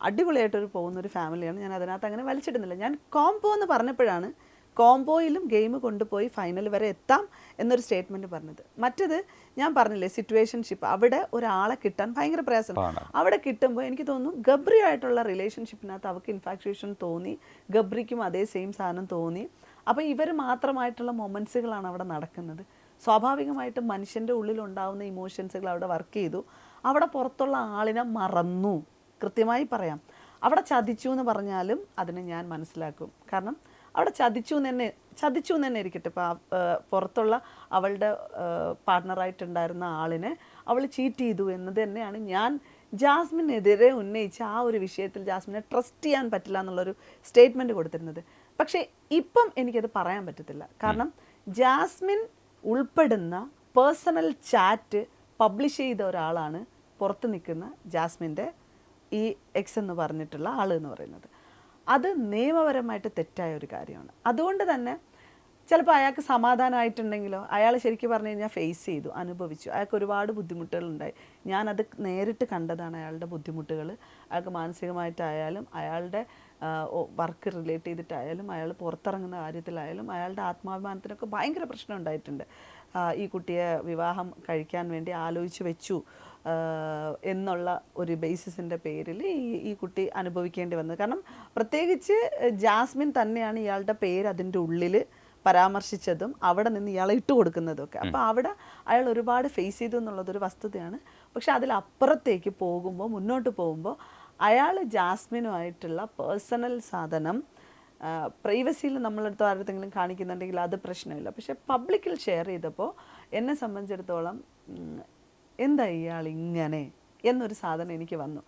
അടിപൊളിയായിട്ടൊരു പോകുന്നൊരു ഫാമിലിയാണ്. ഞാൻ അതിനകത്ത് അങ്ങനെ വലിച്ചിടുന്നില്ല. ഞാൻ കോംബോ എന്ന് പറഞ്ഞപ്പോഴാണ് കോംബോയിലും ഗെയിം കൊണ്ടുപോയി ഫൈനൽ വരെ എത്താം എന്നൊരു സ്റ്റേറ്റ്മെൻറ്റ് പറഞ്ഞത്. മറ്റത് ഞാൻ പറഞ്ഞില്ലേ, സിറ്റുവേഷൻഷിപ്പ്, അവിടെ ഒരാളെ കിട്ടാൻ ഭയങ്കര പ്രയാസം. അവിടെ കിട്ടുമ്പോൾ എനിക്ക് തോന്നുന്നു ഗബ്രി ആയിട്ടുള്ള റിലേഷൻഷിപ്പിനകത്ത് അവർക്ക് ഇൻഫാക്ച്വേഷൻ തോന്നി, ഗബ്രിക്കും അതേ സെയിം സാധനം തോന്നി. അപ്പോൾ ഇവർ മാത്രമായിട്ടുള്ള മൊമെൻറ്റ്സുകളാണ് അവിടെ നടക്കുന്നത്. സ്വാഭാവികമായിട്ടും മനുഷ്യൻ്റെ ഉള്ളിലുണ്ടാവുന്ന ഇമോഷൻസുകൾ അവിടെ വർക്ക് ചെയ്തു. അവിടെ പുറത്തുള്ള ആളിനെ മറന്നു. കൃത്യമായി പറയാം, അവിടെ ചതിച്ചു എന്ന് പറഞ്ഞാലും അതിനെ ഞാൻ മനസ്സിലാക്കും. കാരണം അവിടെ ചതിച്ചു എന്ന് തന്നെ ഇരിക്കട്ടെ. ഇപ്പോൾ പുറത്തുള്ള അവളുടെ പാർട്ട്ണറായിട്ടുണ്ടായിരുന്ന ആളിനെ അവൾ ചീറ്റ് ചെയ്തു എന്നത് തന്നെയാണ് ഞാൻ ജാസ്മിനെതിരെ ഉന്നയിച്ച ആ ഒരു വിഷയത്തിൽ ജാസ്മിനെ ട്രസ്റ്റ് ചെയ്യാൻ പറ്റില്ല എന്നുള്ളൊരു സ്റ്റേറ്റ്മെൻറ്റ് കൊടുത്തിരുന്നത്. പക്ഷേ ഇപ്പം എനിക്കത് പറയാൻ പറ്റത്തില്ല. കാരണം ജാസ്മിൻ ഉൾപ്പെടുന്ന പേഴ്സണൽ ചാറ്റ് പബ്ലിഷ് ചെയ്ത ഒരാളാണ് പുറത്ത് നിൽക്കുന്ന ജാസ്മിൻ്റെ ഈ എക്സ് എന്ന് പറഞ്ഞിട്ടുള്ള ആൾ എന്ന് പറയുന്നത്. അത് നിയമപരമായിട്ട് തെറ്റായ ഒരു കാര്യമാണ്. അതുകൊണ്ട് തന്നെ ചിലപ്പോൾ അയാൾക്ക് സമാധാനമായിട്ടുണ്ടെങ്കിലോ, അയാൾ ശരിക്കും പറഞ്ഞു കഴിഞ്ഞാൽ ഫേസ് ചെയ്തു, അനുഭവിച്ചു, അയാൾക്ക് ഒരുപാട് ബുദ്ധിമുട്ടുകളുണ്ടായി. ഞാനത് നേരിട്ട് കണ്ടതാണ്. അയാളുടെ ബുദ്ധിമുട്ടുകൾ അയാൾക്ക് മാനസികമായിട്ടായാലും അയാളുടെ വർക്ക് റിലേറ്റ് ചെയ്തിട്ടായാലും അയാൾ പുറത്തിറങ്ങുന്ന കാര്യത്തിലായാലും അയാളുടെ ആത്മാഭിമാനത്തിനൊക്കെ ഭയങ്കര പ്രശ്നം ഉണ്ടായിട്ടുണ്ട്. ഈ കുട്ടിയെ വിവാഹം കഴിക്കാൻ വേണ്ടി ആലോചിച്ച് വെച്ചു എന്നുള്ള ഒരു ബേസിസിൻ്റെ പേരിൽ ഈ കുട്ടി അനുഭവിക്കേണ്ടി വന്നത്. കാരണം പ്രത്യേകിച്ച് ജാസ്മിൻ തന്നെയാണ് ഇയാളുടെ പേര് അതിൻ്റെ ഉള്ളിൽ പരാമർശിച്ചതും അവിടെ നിന്ന് ഇയാളെ ഇട്ട് കൊടുക്കുന്നതൊക്കെ. അപ്പോൾ അവിടെ അയാൾ ഒരുപാട് ഫേസ് ചെയ്തു എന്നുള്ളതൊരു വസ്തുതയാണ്. പക്ഷെ അതിലപ്പുറത്തേക്ക് പോകുമ്പോൾ, മുന്നോട്ട് പോകുമ്പോൾ അയാൾ ജാസ്മിനുമായിട്ടുള്ള പേഴ്സണൽ സാധനം പ്രൈവസിയിൽ നമ്മളെടുത്ത് ആരെടുത്തെങ്കിലും കാണിക്കുന്നുണ്ടെങ്കിൽ അത് പ്രശ്നമില്ല. പക്ഷെ പബ്ലിക്കിൽ ഷെയർ ചെയ്തപ്പോൾ എന്നെ സംബന്ധിച്ചിടത്തോളം എന്താ ഇയാൾ ഇങ്ങനെ എന്നൊരു സാധനം എനിക്ക് വന്നു.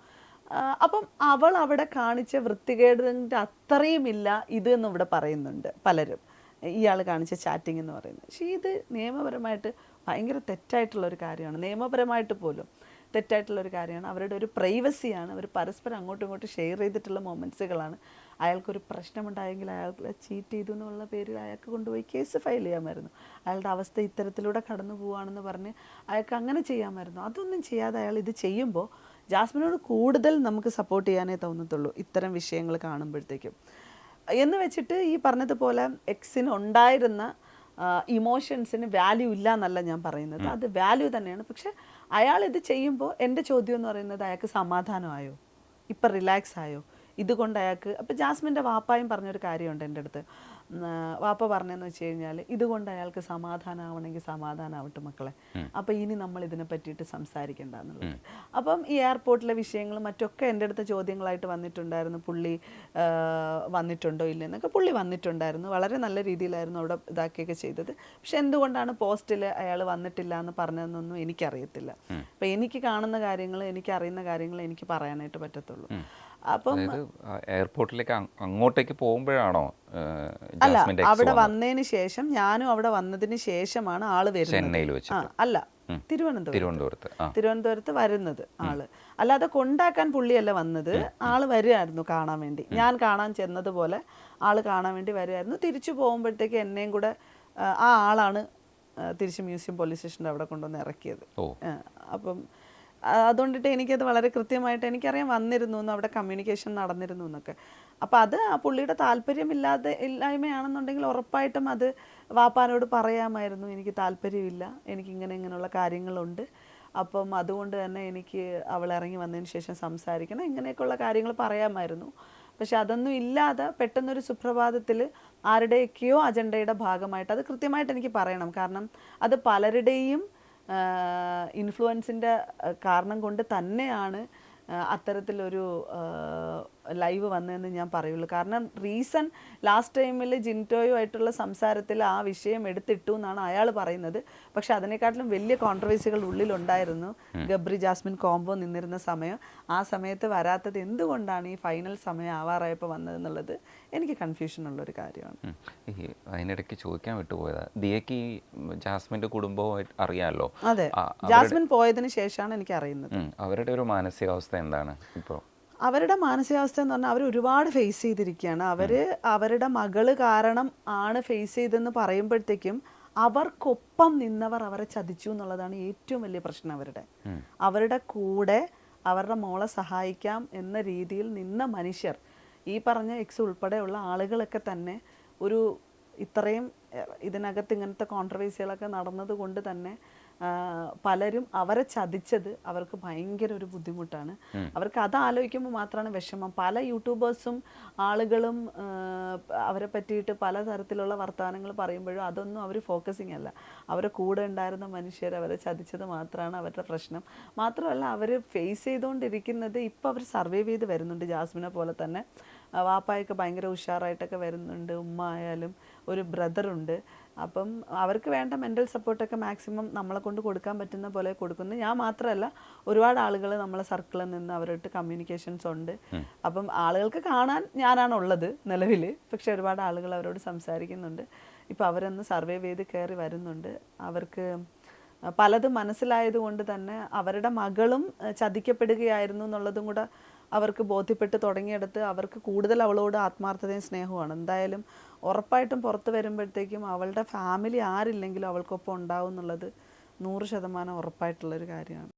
അപ്പം അവൾ അവിടെ കാണിച്ച വൃത്തികേടിൻ്റെ അത്രയുമില്ല ഇത് എന്ന് ഇവിടെ പറയുന്നുണ്ട് പലരും, ഇയാൾ കാണിച്ച ചാറ്റിംഗ് എന്ന് പറയുന്നത്. പക്ഷേ ഇത് നിയമപരമായിട്ട് ഭയങ്കര തെറ്റായിട്ടുള്ളൊരു കാര്യമാണ്. നിയമപരമായിട്ട് പോലും തെറ്റായിട്ടുള്ളൊരു കാര്യമാണ്. അവരുടെ ഒരു പ്രൈവസിയാണ്. അവർ പരസ്പരം അങ്ങോട്ടും ഇങ്ങോട്ടും ഷെയർ ചെയ്തിട്ടുള്ള മൊമെൻറ്റ്സുകളാണ്. അയാൾക്കൊരു പ്രശ്നമുണ്ടായെങ്കിൽ അയാളെ ചീറ്റ് ചെയ്തു എന്നുള്ള പേരിൽ അയാൾക്ക് കൊണ്ടുപോയി കേസ് ഫയൽ ചെയ്യാമായിരുന്നു. അയാളുടെ അവസ്ഥ ഇത്തരത്തിലൂടെ കടന്നു പോവുകയാണെന്ന് പറഞ്ഞ് അയാൾക്ക് അങ്ങനെ ചെയ്യാമായിരുന്നു. അതൊന്നും ചെയ്യാതെ അയാൾ ഇത് ചെയ്യുമ്പോൾ ജാസ്മിനോട് കൂടുതൽ നമുക്ക് സപ്പോർട്ട് ചെയ്യാനേ തോന്നത്തുള്ളൂ ഇത്തരം വിഷയങ്ങൾ കാണുമ്പോഴത്തേക്കും. എന്ന് വെച്ചിട്ട് ഈ പറഞ്ഞതുപോലെ എക്സിന് ഉണ്ടായിരുന്ന ഇമോഷൻസിന് വാല്യൂ ഇല്ല എന്നല്ല ഞാൻ പറയുന്നത്, അത് വാല്യൂ തന്നെയാണ്. പക്ഷെ അയാൾ ഇത് ചെയ്യുമ്പോൾ എൻ്റെ ചോദ്യം എന്ന് പറയുന്നത് അയാൾക്ക് സമാധാനമായോ, ഇപ്പം റിലാക്സ് ആയോ, ഇതുകൊണ്ട് അയാൾക്ക്. അപ്പം ജാസ്മിൻ്റെ വാപ്പായും പറഞ്ഞൊരു കാര്യമുണ്ട് എൻ്റെ അടുത്ത്. വാപ്പ പറഞ്ഞതെന്ന് വെച്ച് കഴിഞ്ഞാൽ ഇതുകൊണ്ട് അയാൾക്ക് സമാധാനമാവണമെങ്കിൽ സമാധാനമാവട്ടെ മക്കളെ, അപ്പം ഇനി നമ്മൾ ഇതിനെ പറ്റിയിട്ട് സംസാരിക്കേണ്ട എന്നുള്ളത്. അപ്പം ഈ എയർപോർട്ടിലെ വിഷയങ്ങളും മറ്റൊക്കെ എൻ്റെ അടുത്ത് ചോദ്യങ്ങളായിട്ട് വന്നിട്ടുണ്ടായിരുന്നു. പുള്ളി വന്നിട്ടുണ്ടോ ഇല്ലെന്നൊക്കെ. പുള്ളി വന്നിട്ടുണ്ടായിരുന്നു, വളരെ നല്ല രീതിയിലായിരുന്നു അവിടെ ഇതാക്കിയൊക്കെ ചെയ്തത്. പക്ഷെ എന്തുകൊണ്ടാണ് പോസ്റ്റിൽ അയാൾ വന്നിട്ടില്ല എന്ന് പറഞ്ഞതെന്നൊന്നും എനിക്കറിയത്തില്ല. അപ്പം എനിക്ക് കാണുന്ന കാര്യങ്ങൾ, എനിക്ക് അറിയുന്ന കാര്യങ്ങൾ എനിക്ക് പറയാനായിട്ട് പറ്റത്തുള്ളൂ. അപ്പം എയർപോർട്ടിലേക്ക് അങ്ങോട്ടേക്ക് പോകുമ്പോഴാണോ അല്ല, അവിടെ വന്നതിന് ശേഷം, ഞാനും അവിടെ വന്നതിന് ശേഷമാണ് ആള് വരുന്നത്. അല്ല, തിരുവനന്തപുരത്ത് വരുന്നത് ആള്. അല്ലാതെ കൊണ്ടാക്കാൻ പുള്ളിയല്ല വന്നത്, ആള് വരുമായിരുന്നു കാണാൻ വേണ്ടി. ഞാൻ കാണാൻ ചെന്നതുപോലെ ആള് കാണാൻ വേണ്ടി വരുമായിരുന്നു. തിരിച്ചു പോകുമ്പോഴത്തേക്ക് എന്നെയും കൂടെ ആ ആളാണ് തിരിച്ച് മ്യൂസിയം പോലീസ് സ്റ്റേഷൻ്റെ അവിടെ കൊണ്ടുവന്ന് ഇറക്കിയത്. അപ്പം അതുകൊണ്ടിട്ട് എനിക്കത് വളരെ കൃത്യമായിട്ട് എനിക്കറിയാം വന്നിരുന്നു എന്ന്, അവിടെ കമ്മ്യൂണിക്കേഷൻ നടന്നിരുന്നു എന്നൊക്കെ. അപ്പം അത് ആ പുള്ളിയുടെ ഇല്ലായ്മയാണെന്നുണ്ടെങ്കിൽ ഉറപ്പായിട്ടും അത് വാപ്പാനോട് പറയാമായിരുന്നു, എനിക്ക് താല്പര്യമില്ല, എനിക്കിങ്ങനെ ഇങ്ങനെയുള്ള കാര്യങ്ങളുണ്ട്, അപ്പം അതുകൊണ്ട് തന്നെ എനിക്ക് അവൾ ഇറങ്ങി വന്നതിന് ശേഷം സംസാരിക്കണം, ഇങ്ങനെയൊക്കെയുള്ള കാര്യങ്ങൾ പറയാമായിരുന്നു. പക്ഷെ അതൊന്നും ഇല്ലാതെ പെട്ടെന്നൊരു സുപ്രഭാതത്തിൽ ആരുടെയൊക്കെയോ അജണ്ടയുടെ ഭാഗമായിട്ട് അത് കൃത്യമായിട്ട് എനിക്ക് പറയണം. കാരണം അത് പലരുടെയും ഇൻഫ്ലുവൻസിൻ്റെ കാരണം കൊണ്ട് തന്നെയാണ് അത്തരത്തിലൊരു ലൈവ് വന്നതെന്ന് ഞാൻ പറയുള്ളൂ. കാരണം റീസൺ ലാസ്റ്റ് ടൈമിൽ ജിൻറ്റോയുമായിട്ടുള്ള സംസാരത്തിൽ ആ വിഷയം എടുത്തിട്ടു എന്നാണ് അയാൾ പറയുന്നത്. പക്ഷെ അതിനെക്കാട്ടിലും വലിയ കോൺട്രവേഴ്സികൾ ഉള്ളിലുണ്ടായിരുന്നു. ഗബ്രി ജാസ്മിൻ കോംബോ നിന്നിരുന്ന സമയം, ആ സമയത്ത് വരാത്തത് എന്തുകൊണ്ടാണ് ഈ ഫൈനൽ സമയം ആവാറായപ്പോൾ വന്നതെന്നുള്ളത് എനിക്ക് കൺഫ്യൂഷൻ ഉള്ളൊരു കാര്യമാണ്. അതിനിടയ്ക്ക് ചോദിക്കാൻ വിട്ടുപോയതാ, ദിയയ്ക്ക് ജാസ്മിൻ്റെ കുടുംബവുമായിട്ട് അറിയാമല്ലോ. അതെ, ജാസ്മിൻ പോയതിന് ശേഷമാണ് എനിക്ക് അറിയുന്നത്. അവരുടെ ഒരു മാനസികാവസ്ഥ എന്താണ് ഇപ്പോൾ? അവരുടെ മാനസികാവസ്ഥ എന്ന് പറഞ്ഞാൽ അവർ ഒരുപാട് ഫേസ് ചെയ്തിരിക്കുകയാണ്. അവരുടെ മകള് കാരണം ആണ് ഫേസ് ചെയ്തെന്ന് പറയുമ്പോഴത്തേക്കും അവർക്കൊപ്പം നിന്നവർ അവരെ ചതിച്ചു എന്നുള്ളതാണ് ഏറ്റവും വലിയ പ്രശ്നം. അവരുടെ കൂടെ അവരുടെ മോളെ സഹായിക്കാം എന്ന രീതിയിൽ നിന്ന മനുഷ്യർ, ഈ പറഞ്ഞ എക്സ് ഉൾപ്പെടെയുള്ള ആളുകളൊക്കെ തന്നെ ഒരു ഇത്രയും ഇതിനകത്ത് ഇങ്ങനത്തെ കോൺട്രവേഴ്സികളൊക്കെ നടന്നത് കൊണ്ട് തന്നെ പലരും അവരെ ചതിച്ചത് അവർക്ക് ഭയങ്കര ഒരു ബുദ്ധിമുട്ടാണ്. അവർക്ക് അത് ആലോചിക്കുമ്പോൾ മാത്രമാണ് വിഷമം. പല യൂട്യൂബേഴ്സും ആളുകളും അവരെ പറ്റിയിട്ട് പല തരത്തിലുള്ള വർത്തമാനങ്ങൾ പറയുമ്പോഴും അതൊന്നും അവർ ഫോക്കസിങ് അല്ല. അവരെ കൂടെ ഉണ്ടായിരുന്ന മനുഷ്യർ അവരെ ചതിച്ചത് മാത്രമാണ് അവരുടെ പ്രശ്നം. മാത്രമല്ല അവർ ഫേസ് ചെയ്തുകൊണ്ടിരിക്കുന്നത്, ഇപ്പോൾ അവർ സർവൈവ് ചെയ്ത് വരുന്നുണ്ട്. ജാസ്മിനെ പോലെ തന്നെ വാപ്പായൊക്കെ ഭയങ്കര ഉഷാറായിട്ടൊക്കെ വരുന്നുണ്ട്. ഉമ്മ ആയാലും ഒരു ബ്രദറുണ്ട്. അപ്പം അവർക്ക് വേണ്ട മെൻ്റൽ സപ്പോർട്ടൊക്കെ മാക്സിമം നമ്മളെ കൊണ്ട് കൊടുക്കാൻ പറ്റുന്ന പോലെ കൊടുക്കുന്നു. ഞാൻ മാത്രമല്ല, ഒരുപാട് ആളുകൾ നമ്മളെ സർക്കിളിൽ നിന്ന് അവരായിട്ട് കമ്മ്യൂണിക്കേഷൻസ് ഉണ്ട്. അപ്പം ആളുകൾക്ക് കാണാൻ ഞാനാണുള്ളത് നിലവിൽ, പക്ഷെ ഒരുപാട് ആളുകൾ അവരോട് സംസാരിക്കുന്നുണ്ട്. ഇപ്പം അവരൊന്ന് സർവൈവ് ചെയ്ത് കയറി വരുന്നുണ്ട്. അവർക്ക് പലതും മനസ്സിലായതുകൊണ്ട് തന്നെ അവരുടെ മകളും ചതിക്കപ്പെടുകയായിരുന്നു എന്നുള്ളതും കൂടെ അവർക്ക് ബോധ്യപ്പെട്ട് തുടങ്ങിയെടുത്ത് അവർക്ക് കൂടുതൽ അവളോട് ആത്മാർത്ഥതയും സ്നേഹവുമാണ്. എന്തായാലും ഉറപ്പായിട്ടും പുറത്ത് വരുമ്പോഴത്തേക്കും അവളുടെ ഫാമിലി ആരില്ലെങ്കിലും അവൾക്കൊപ്പം ഉണ്ടാവും എന്നുള്ളത് 100% ഉറപ്പായിട്ടുള്ളൊരു കാര്യമാണ്.